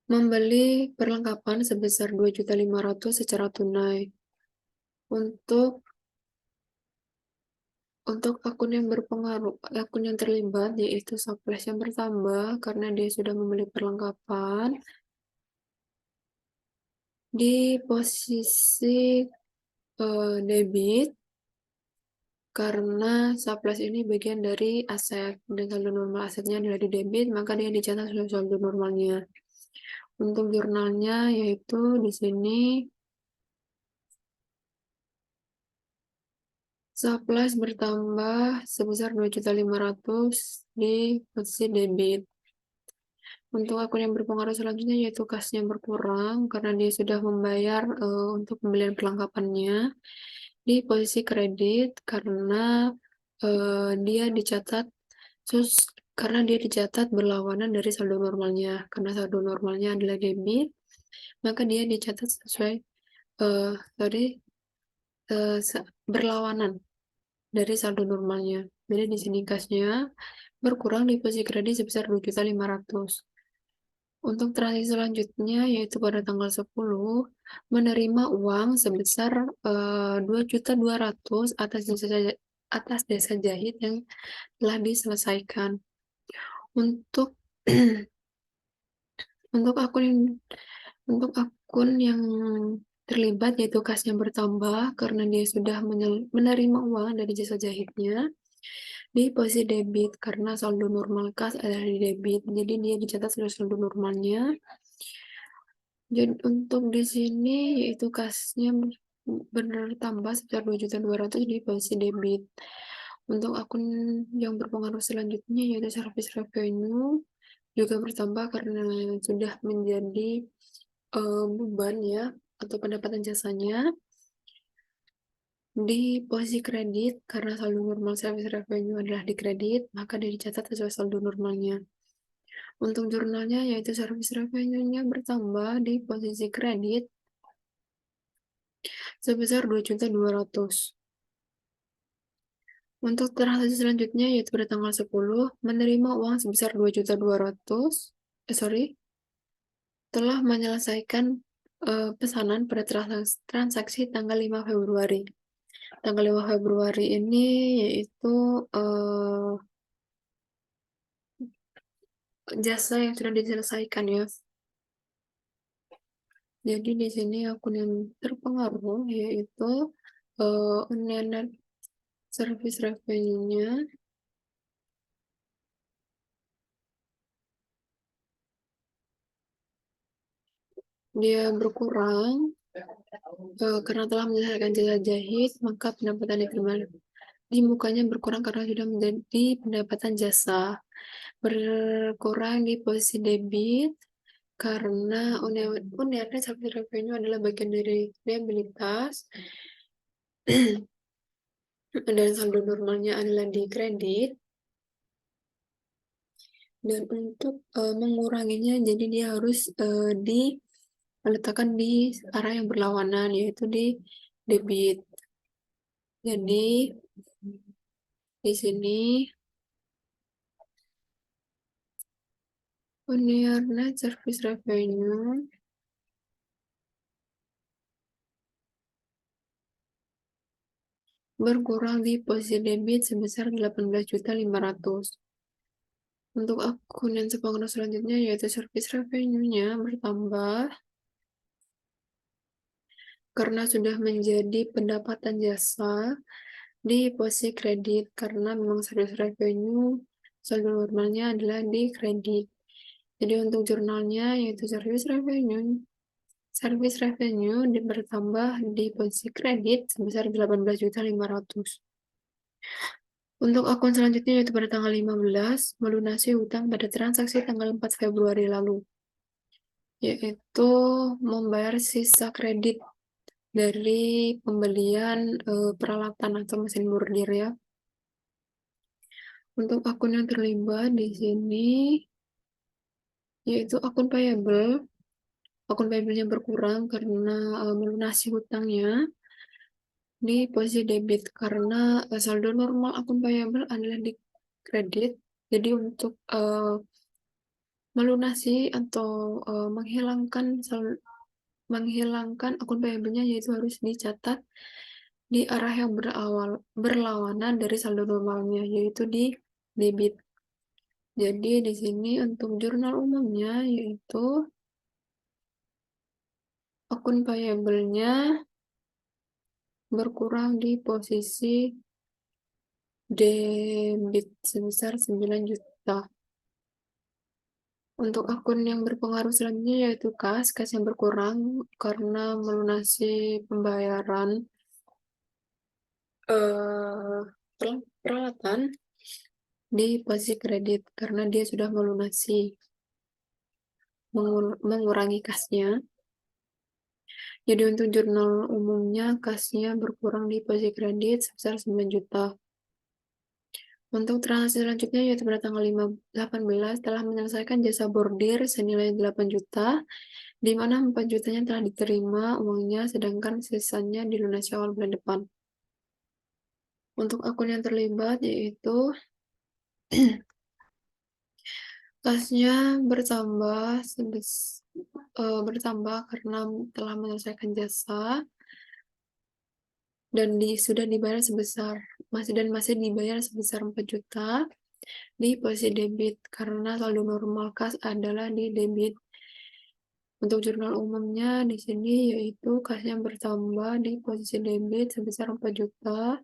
Speaker 1: membeli perlengkapan sebesar 2.500.000 secara tunai. Untuk Untuk akun yang berpengaruh, akun yang terlibat yaitu surplus yang bertambah karena dia sudah membeli perlengkapan di posisi debit karena surplus ini bagian dari aset dan saldo normal asetnya adalah di debit, maka dia dicatat sebagai saldo normalnya. Untuk jurnalnya yaitu di sini surplus bertambah sebesar 2.500.000 di posisi debit. Untuk akun yang berpengaruh selanjutnya yaitu kasnya berkurang karena dia sudah membayar untuk pembelian perlengkapannya di posisi kredit karena dia dicatat karena dia dicatat berlawanan dari saldo normalnya. Karena saldo normalnya adalah debit, maka dia dicatat sesuai tadi berlawanan dari saldo normalnya. Jadi di sini kasnya berkurang di posisi kredit sebesar 2.500.000. Untuk transaksi selanjutnya yaitu pada tanggal 10 menerima uang sebesar 2.200.000 atas jasa jahit yang telah diselesaikan. Untuk untuk akun yang terlibat yaitu kasnya bertambah karena dia sudah menerima uang dari jasa jahitnya di posisi debit karena saldo normal kas adalah di debit, jadi dia dicatat sebagai saldo normalnya. Jadi untuk di sini yaitu kasnya bertambah sebesar 2.200.000 di posisi debit. Untuk akun yang berpengaruh selanjutnya yaitu service revenue juga bertambah karena sudah menjadi beban ya atau pendapatan jasanya di posisi kredit karena saldo normal service revenue adalah di kredit, maka dia dicatat sesuai saldo normalnya. Untuk jurnalnya yaitu service revenue-nya bertambah di posisi kredit sebesar 2.200.000. Untuk transaksi selanjutnya yaitu pada tanggal 10 menerima uang sebesar 2.200.000 telah menyelesaikan pesanan pada transaksi tanggal 5 Februari. Tanggal 5 Februari ini yaitu jasa yang sudah diselesaikan ya. Jadi di sini akun yang terpengaruh yaitu net service revenue-nya dia berkurang karena telah menyelesaikan jasa jahit, maka pendapatan diterima di mukanya berkurang karena sudah menjadi pendapatan jasa. Berkurang di posisi debit karena unitnya service revenue adalah bagian dari liabilitas dan saldo normalnya adalah di kredit. Dan untuk menguranginya jadi dia harus diletakkan di arah yang berlawanan yaitu di debit. Jadi di sini net service revenue berkurang di posisi debit sebesar 18.500.000. Untuk akun yang sepengaruh selanjutnya yaitu service revenue-nya bertambah karena sudah menjadi pendapatan jasa di posisi kredit karena memang service revenue saldo normalnya adalah di kredit. Jadi untuk jurnalnya yaitu service revenue bertambah di posisi kredit sebesar 18.500.000. Untuk akun selanjutnya yaitu pada tanggal 15 melunasi hutang pada transaksi tanggal 4 Februari lalu, yaitu membayar sisa kredit dari pembelian peralatan atau mesin bordir ya. Untuk akun yang terlibat di sini yaitu akun payable. Akun payable-nya berkurang karena melunasi hutangnya di posisi debit karena saldo normal akun payable adalah di kredit. Jadi untuk melunasi atau menghilangkan akun payable-nya yaitu harus dicatat di arah yang berlawanan dari saldo normalnya, yaitu di debit. Jadi di sini untuk jurnal umumnya yaitu akun payable-nya berkurang di posisi debit sebesar 9 juta. Untuk akun yang berpengaruh selanjutnya yaitu kas yang berkurang karena melunasi pembayaran eh, peralatan di posisi kredit karena dia sudah melunasi mengurangi kasnya. Jadi untuk jurnal umumnya kasnya berkurang di posisi kredit sebesar 9 juta. Untuk transaksi selanjutnya yaitu pada tanggal 18 telah menyelesaikan jasa bordir senilai 8 juta, di mana 4 jutanya telah diterima uangnya, sedangkan sisanya dilunasi awal bulan depan. Untuk akun yang terlibat yaitu kasnya bertambah karena telah menyelesaikan jasa dan sudah dibayar masih dibayar sebesar 4 juta di posisi debit karena saldo normal kas adalah di debit. Untuk jurnal umumnya di sini yaitu kasnya bertambah di posisi debit sebesar 4 juta.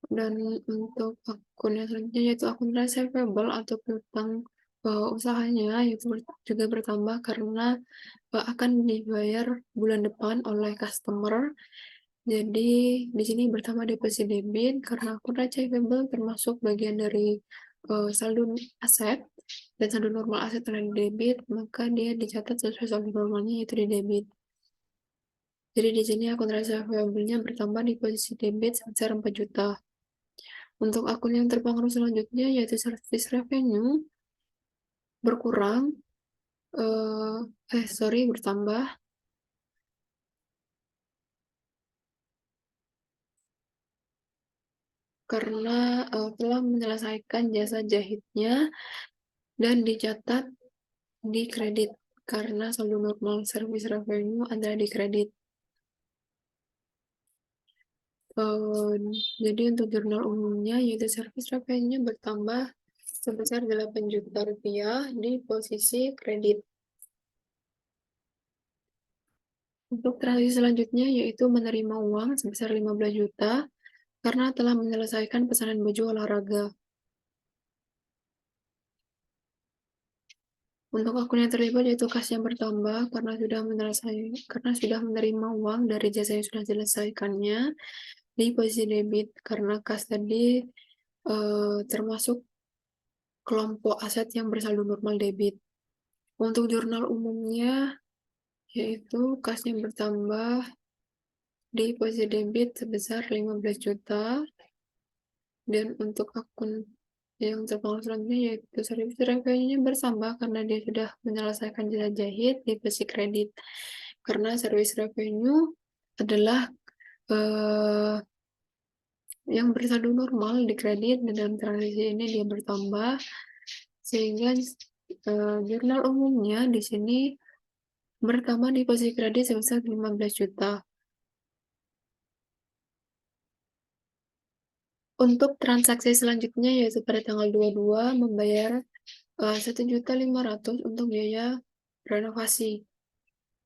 Speaker 1: Dan untuk akun yang selanjutnya yaitu akun receivable atau piutang usahanya yaitu juga bertambah karena akan dibayar bulan depan oleh customer. Jadi di sini bertambah deposit debit karena akun receivable termasuk bagian dari saldo aset, dan saldo normal aset telah di debit, maka dia dicatat sesuai saldo normalnya yaitu di debit. Jadi di sini akun receivable-nya bertambah di posisi debit sebesar 4 juta. Untuk akun yang terpengaruh selanjutnya yaitu service revenue berkurang, bertambah karena telah menyelesaikan jasa jahitnya dan dicatat di kredit karena saldo normal service revenue adalah di kredit. Jadi untuk jurnal umumnya yaitu service revenue bertambah sebesar 8 juta rupiah di posisi kredit. Untuk transaksi selanjutnya yaitu menerima uang sebesar 15 juta karena telah menyelesaikan pesanan baju olahraga. Untuk akun yang terlibat yaitu kas yang bertambah karena sudah menerima uang dari jasa yang sudah diselesaikannya di posisi debit karena kas tadi termasuk kelompok aset yang bersaldo normal debit. Untuk jurnal umumnya yaitu kas yang bertambah di posisi debit sebesar 15 juta, dan untuk akun yang terpengaruh selanjutnya yaitu service revenue-nya bertambah karena dia sudah menyelesaikan jasa jahit di posisi kredit karena service revenue adalah yang bersaldo normal di kredit, dan dalam transaksi ini dia bertambah sehingga jurnal umumnya di sini bertambah di posisi kredit sebesar 15 juta. Untuk transaksi selanjutnya yaitu pada tanggal 22 membayar 1.500.000 untuk biaya renovasi.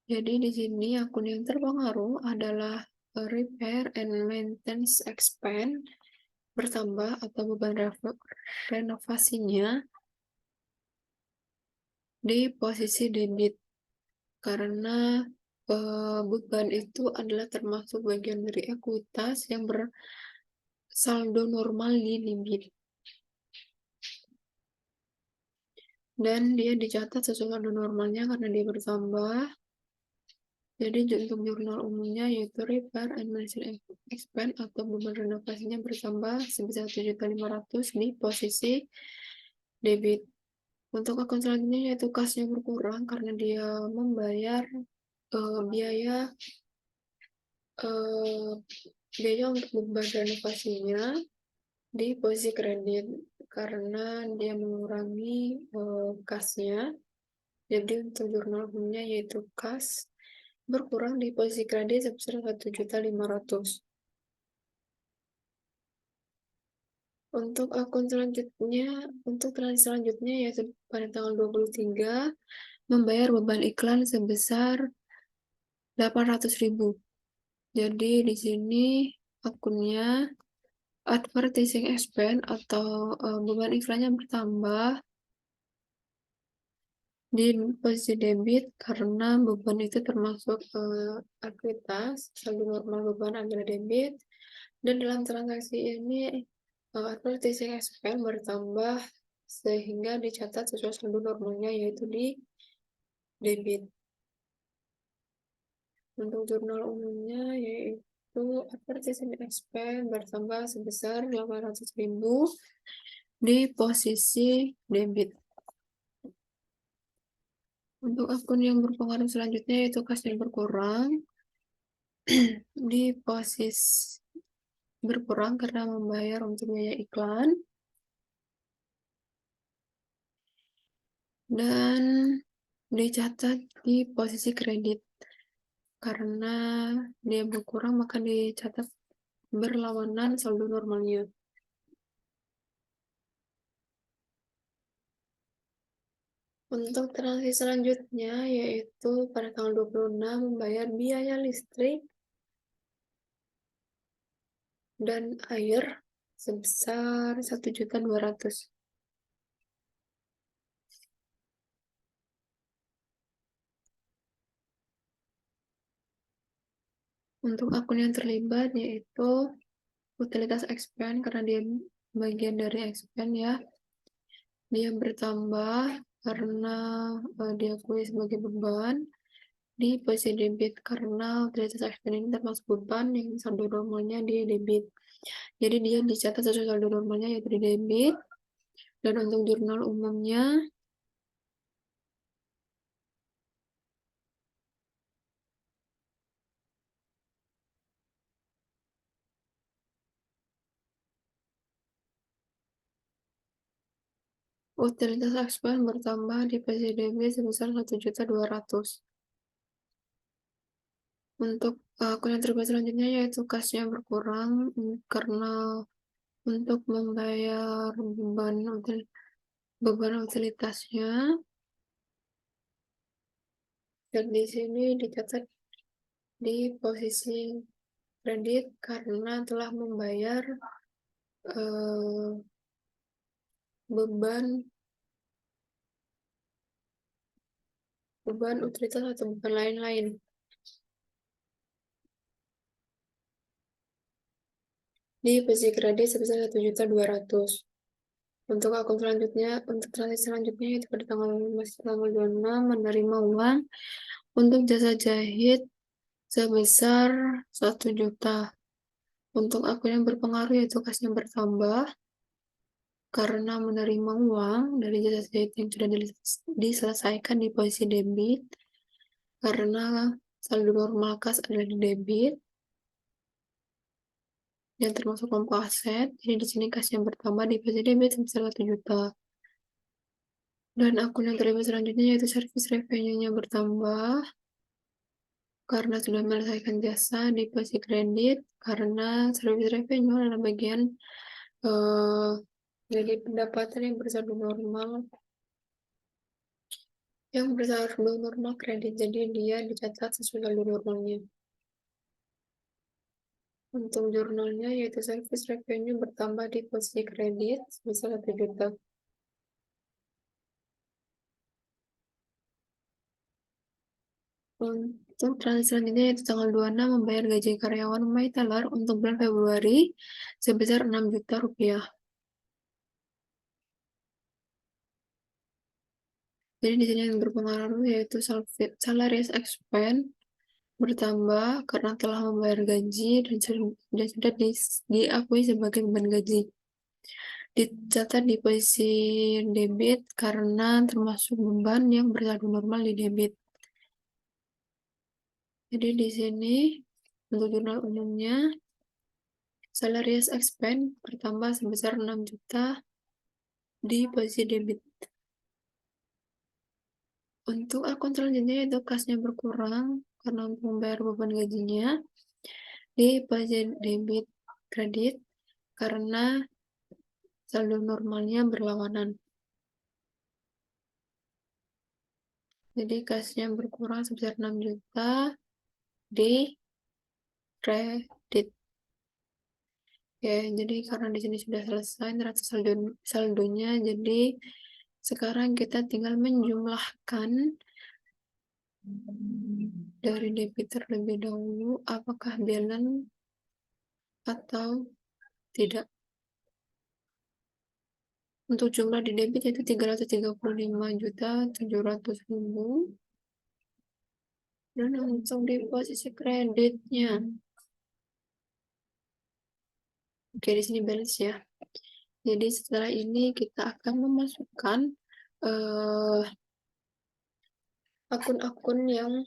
Speaker 1: Jadi di sini akun yang terpengaruh adalah repair and maintenance expense bertambah atau beban renovasinya di posisi debit karena beban itu adalah termasuk bagian dari ekuitas yang bersaldo normal di debit, dan dia dicatat sesuai saldo normalnya karena dia bertambah. Jadi untuk jurnal umumnya yaitu repair and maintenance expense atau beban renovasinya bertambah sebesar 1.500.000 di posisi debit. Untuk akun selanjutnya yaitu kasnya berkurang karena dia membayar biaya untuk beban renovasinya di posisi kredit karena dia mengurangi kasnya. Jadi untuk jurnal umumnya yaitu kas berkurang di posisi kredit sebesar 1.500.000. Untuk transaksi selanjutnya yaitu pada tanggal 23 membayar beban iklan sebesar 800.000. Jadi di sini akunnya advertising expense atau beban iklannya bertambah di posisi debit karena beban itu termasuk ekuitas, saldo normal beban adalah debit, dan dalam transaksi ini advertising expense bertambah sehingga dicatat sesuai saldo normalnya yaitu di debit. Untuk jurnal umumnya yaitu advertising expense bertambah sebesar 800.000 di posisi debit. Untuk akun yang berpengaruh selanjutnya yaitu kas yang berkurang di posisi berkurang karena membayar untuk biaya iklan dan dicatat di posisi kredit karena dia berkurang maka dicatat berlawanan saldo normalnya. Untuk transaksi selanjutnya yaitu pada tanggal 26 membayar biaya listrik dan air sebesar 1.200.000. Untuk akun yang terlibat yaitu utilitas expense karena dia bagian dari expense ya. Dia bertambah karena diakui sebagai beban di posisi debit karena utilitas expense ini termasuk beban yang saldo normalnya di debit. Jadi dia dicatat sesuai saldo normalnya yaitu di debit. Dan untuk jurnal umumnya utilitas expense bertambah di posisi debit sebesar 1.200.000. Untuk akun yang terlibat selanjutnya yaitu kasnya berkurang karena untuk membayar beban utilitasnya, dan di sini dicatat di posisi kredit karena telah membayar beban utilitas atau beban lain-lain. Di posisi kredit sebesar 1.200.000. Untuk akun selanjutnya, untuk transaksi selanjutnya itu pada tanggal 26 menerima uang untuk jasa jahit sebesar 1 juta. Untuk akun yang berpengaruh yaitu kasnya bertambah karena menerima uang dari jasa jahit yang sudah diselesaikan di posisi debit karena saldo normal kas adalah di debit yang termasuk kelompok aset. Jadi di sini kasnya bertambah di posisi debit sebesar 1 juta. Dan akun yang terlibat selanjutnya yaitu service revenue-nya bertambah karena sudah menyelesaikan jasa di posisi kredit karena service revenue adalah bagian dari pendapatan yang bersaldo normal kredit, jadi dia dicatat sesuai saldo normalnya. Untuk jurnalnya yaitu service revenue bertambah di posisi kredit sebesar 1 juta. Untuk transaksi selanjutnya yaitu tanggal 26 membayar gaji karyawan MyTeller untuk bulan Februari sebesar 6 juta rupiah. Jadi di sini yang berpengaruh yaitu salaries expense bertambah karena telah membayar gaji dan sudah diakui sebagai beban gaji. Dicatat di posisi debit karena termasuk beban yang bersaldo normal di debit. Jadi di sini untuk jurnal umumnya salaries expense bertambah sebesar 6 juta di posisi debit. Untuk akun selanjutnya yaitu kasnya berkurang karena untuk membayar beban gajinya, di pajak debit kredit karena saldo normalnya berlawanan. Jadi kasnya berkurang sebesar 6 juta di kredit. Ya, jadi karena di sini sudah selesai neraca saldonya, jadi sekarang kita tinggal menjumlahkan dari debit terlebih dahulu, apakah balance atau tidak. Untuk jumlah di debit yaitu 335.700.000 dan langsung di posisi kreditnya. Oke, di sini balance ya. Jadi setelah ini kita akan memasukkan akun-akun yang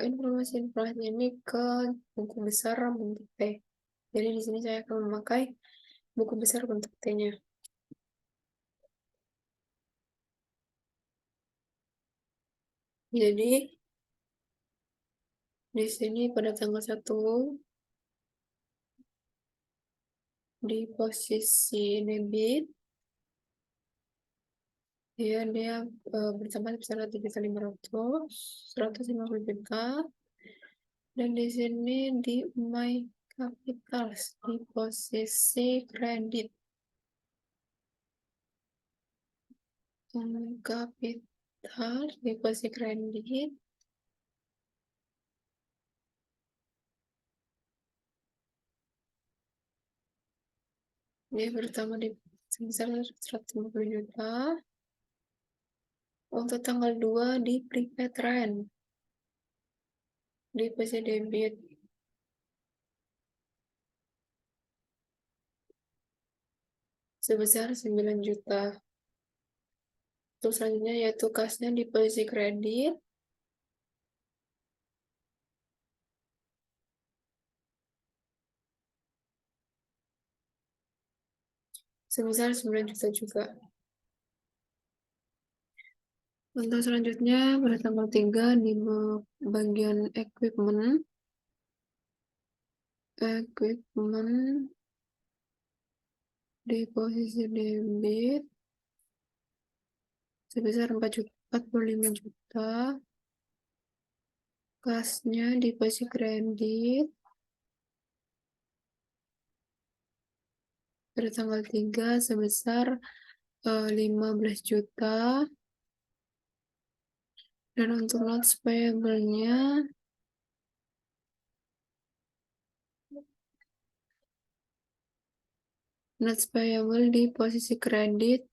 Speaker 1: informasi ini ke buku besar bentuk T. Jadi di sini saya akan memakai buku besar bentuk T-nya. Jadi di sini pada tanggal 1 di posisi debit dia bertambah sebesar 150 juta, dan di sini di My Capitals di posisi kredit. Kapital di posisi kredit dia bertambah di sebesar 150 juta. Untuk tanggal 2 di prepaid rent di posisi debit sebesar 9 juta. Untuk selanjutnya yaitu kasnya di posisi kredit sebesar 9 juta juga. Untuk selanjutnya pada tanggal 3 di bagian equipment di posisi debit sebesar 45 juta. Kasnya di posisi kredit pada tanggal 3 sebesar 15 juta. Dan untuk notes payable-nya di posisi kredit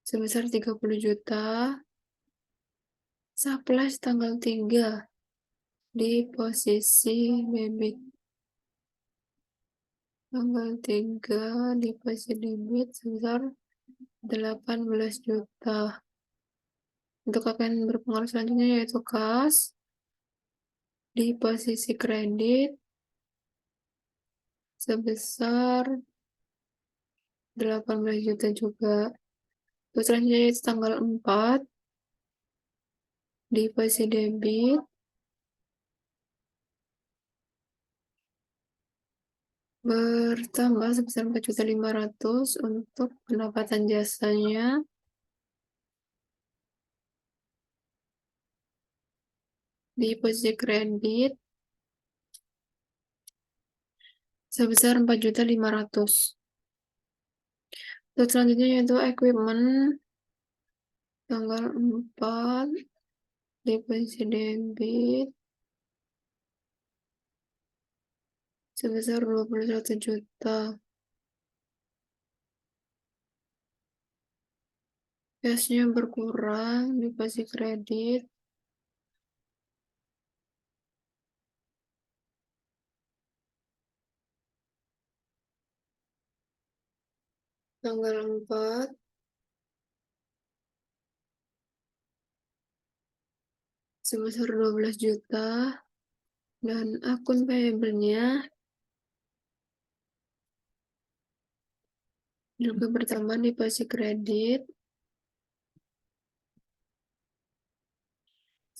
Speaker 1: sebesar 30 juta. Supplies tanggal 3 di posisi debit. Tanggal 3 di posisi debit sebesar 18 juta. Untuk akan berpengaruh selanjutnya yaitu kas di posisi kredit sebesar 18 juta juga. Terus selanjutnya yaitu tanggal 4 di posisi debit bertambah sebesar 4.500.000 untuk pendapatan jasanya di posisi kredit sebesar 4.500.000. Terus selanjutnya yaitu equipment tanggal 4 di posisi debit sebesar 21 juta. Cashnya berkurang di posisi kredit tanggal 4 sebesar 12 juta, dan akun payable-nya juga bertambah di posisi kredit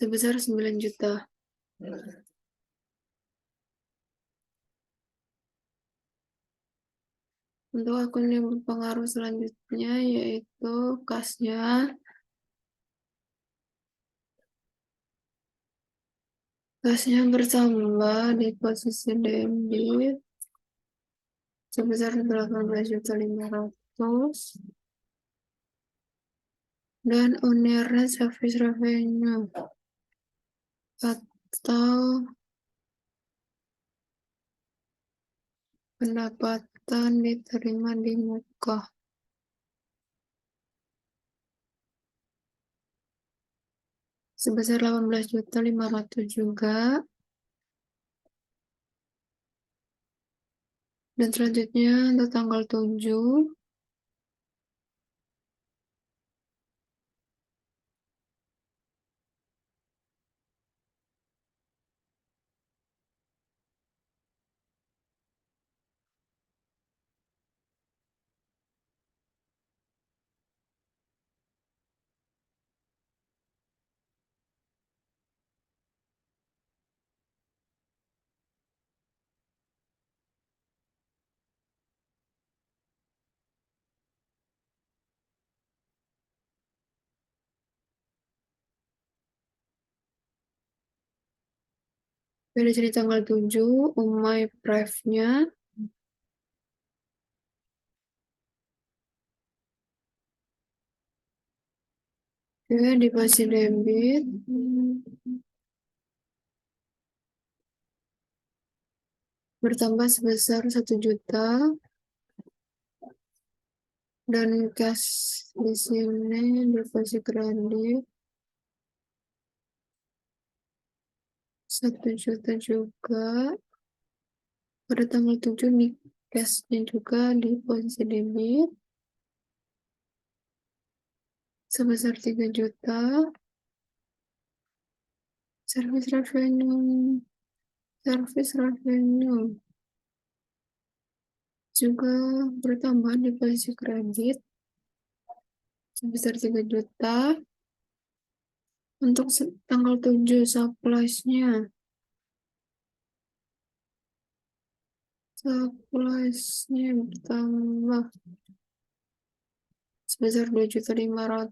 Speaker 1: sebesar 9 juta. Untuk akun yang berpengaruh selanjutnya yaitu kasnya. Kasnya bertambah di posisi debit sebesar 18.500.000 dan owner service revenue atau pendapatan diterima di muka sebesar 18.500.000 juga. Dan selanjutnya untuk tanggal 7 dari sini tanggal 7 umai prive-nya di posisi debit bertambah sebesar 1 juta dan cash di sini di posisi kredit 1 juta juga. Pada tanggal 7 nih cashnya juga di posisi debit sebesar 3 juta. Service revenue juga bertambah di posisi kredit sebesar 3 juta. Untuk tanggal 7 supplies-nya bertambah sebesar 2.500.000,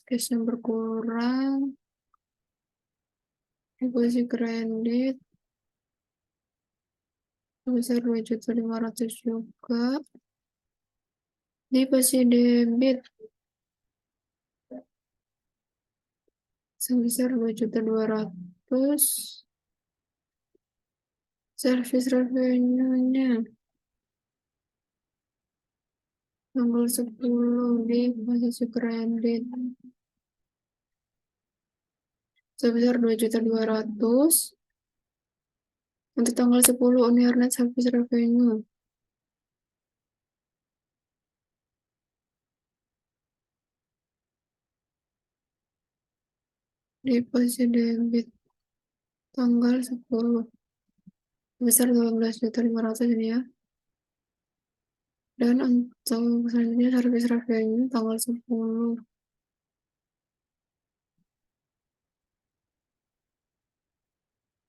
Speaker 1: cashnya berkurang di posisi kredit sebesar 2.500.000 juga. Di posisi debit sebesar 2.200.000. Service revenue-nya tanggal 10 di posisi kredit sebesar 2.200.000. Untuk tanggal 10 Uniarnet Service Revenue di posisi debit tanggal 10 sebesar 12.500.000 ini ya. Dan untuk selanjutnya Service Revenue tanggal 10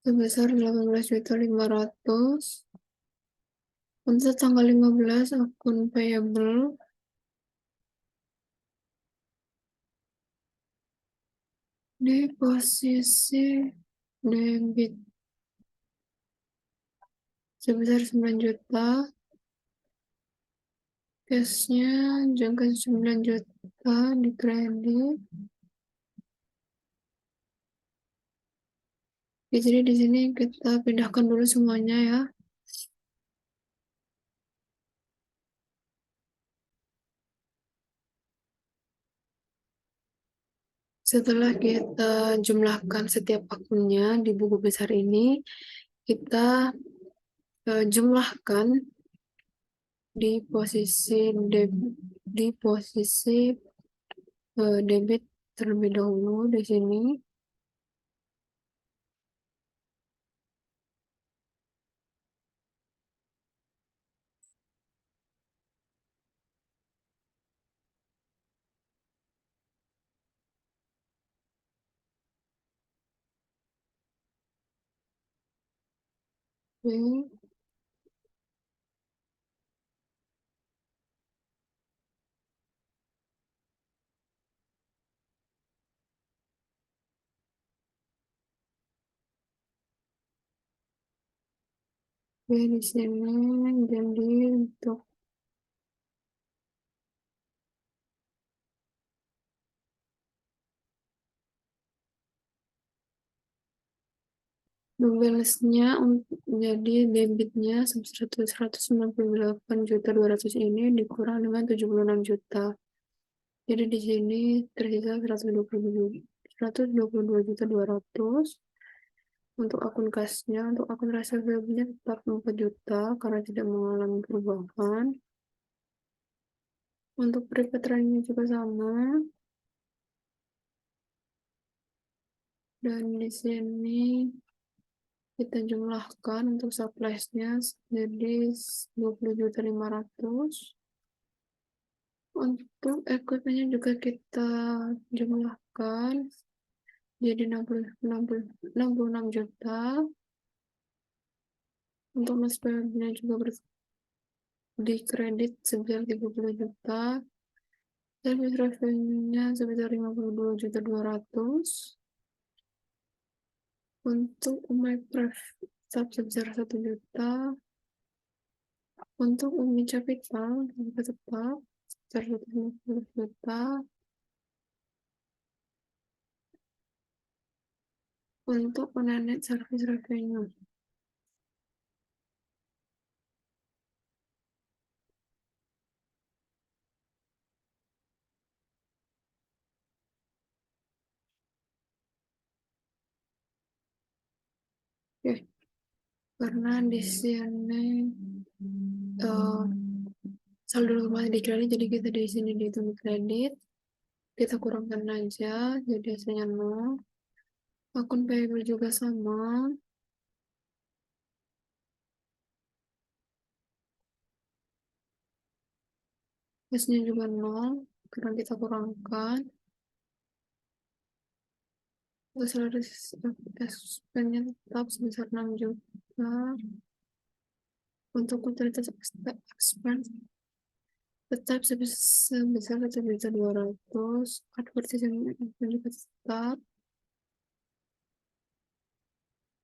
Speaker 1: sebesar 18.500.000. Untuk tanggal 15 akun payable di posisi debit sebesar 9 juta, cashnya juga 9 juta di kredit. Jadi di sini kita pindahkan dulu semuanya ya. Setelah kita jumlahkan setiap akunnya di buku besar ini, kita jumlahkan di posisi debit terlebih dahulu di sini. Oke. Oke, di sini jadi untuk balance-nya jadi debitnya 198.200.000 ini dikurang dengan 76 juta. Jadi di sini tersisa 122.200.000. Untuk akun kasnya, untuk akun reservable-nya tetap 4 juta karena tidak mengalami perubahan. Untuk prepaid nya juga sama. Dan di sini kita jumlahkan untuk supplies-nya jadi 20.500.000. Untuk equipment-nya juga kita jumlahkan jadi 66 juta. Untuk mas payment-nya juga di kredit sebesar 30 juta. Service revenue-nya sebesar 52.200.000. Untuk MyPref tetap sebesar 1 juta. Untuk Umi Capital juga tetap sebesar 150 juta. Untuk net service revenue ya, karena di sini uh, saldo rumah di kredit, jadi kita di sini dihitung kredit, kita kurangkan aja jadi hasilnya 0. Akun payable juga sama, hasilnya juga 0 karena kita kurangkan. Terus harus expense-nya tetap sebesar 6 juta. Untuk utilitas expense tetap sebesar 1.200.000. Advertising juga tetap.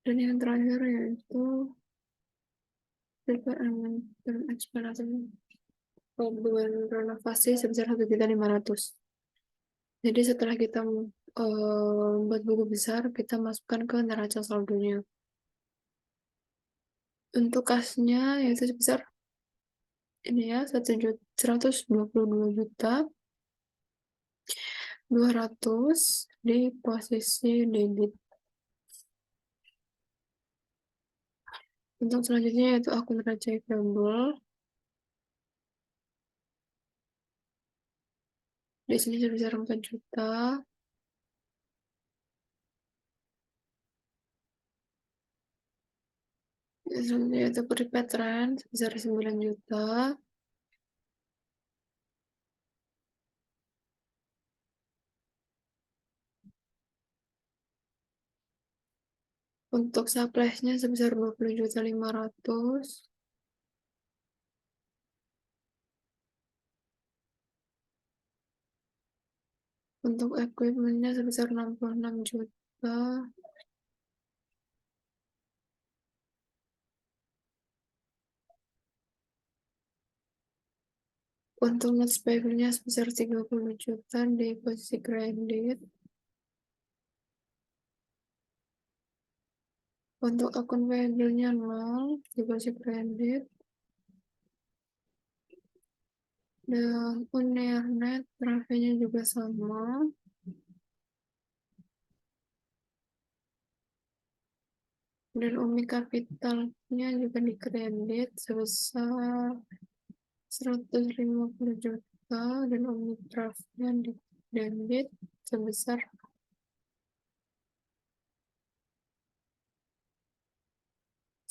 Speaker 1: Dan yang terakhir yaitu prepare and maintenance expense pembuat renovasi sebesar 1.500.000. Jadi setelah kita buat buku besar, kita masukkan ke neraca saldonya. Untuk kasnya yaitu sebesar ini ya 122.200.000 di posisi debit. Untuk selanjutnya yaitu akun neraca payable. Di sini sebesar 4 juta. Selanjutnya yaitu prepaid rent sebesar 9 juta. Untuk supplies-nya sebesar 20.500.000. Untuk equipment-nya sebesar 66 juta. Untuk net payable-nya sebesar 30 juta di posisi kredit. Untuk akun payable-nya 0 di posisi kredit. Dan Unia net revenue juga sama. Dan Umi Capitalnya juga di kredit sebesar 150 juta dan Umi Draftnya di debit sebesar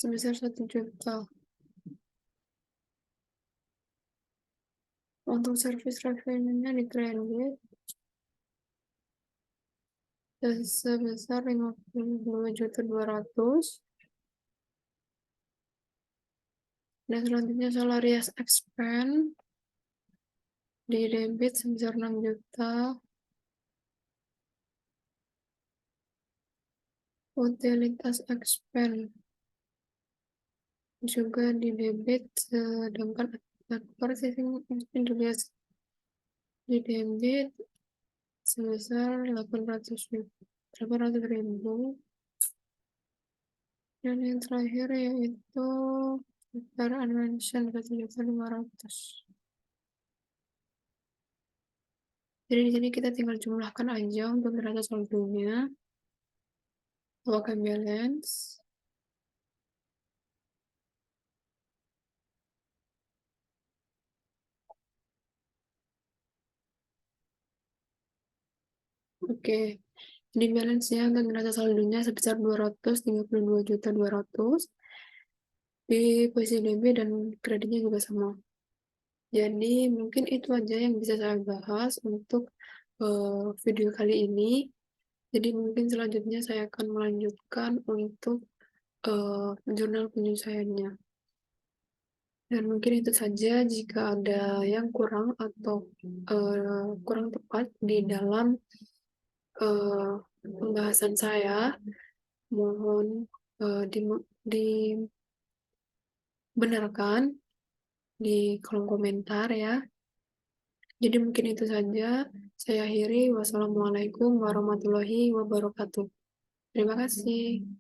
Speaker 1: 1 juta. Untuk service revenue-nya di kredit sebesar 52.200.000. Dan selanjutnya salarias expand di debit sebesar 6 juta. Utilitas expand juga di debit, sedangkan aktor sisi dilihat di debit sebesar 800.000. Dan yang terakhir yaitu sekitar unmentioned 1.500.000. Jadi di sini kita tinggal jumlahkan aja untuk neraca saldonya. Apakah balance? Oke, jadi balance-nya untuk neraca saldonya sebesar 232.200.000. Di posisi debit dan kreditnya juga sama. Jadi mungkin itu aja yang bisa saya bahas untuk video kali ini. Jadi mungkin selanjutnya saya akan melanjutkan untuk jurnal penyelesaiannya. Dan mungkin itu saja. Jika ada yang kurang atau kurang tepat di dalam pembahasan saya, mohon dibenarkan di kolom komentar ya. Jadi mungkin itu saja. Saya akhiri. Wassalamualaikum warahmatullahi wabarakatuh. Terima kasih.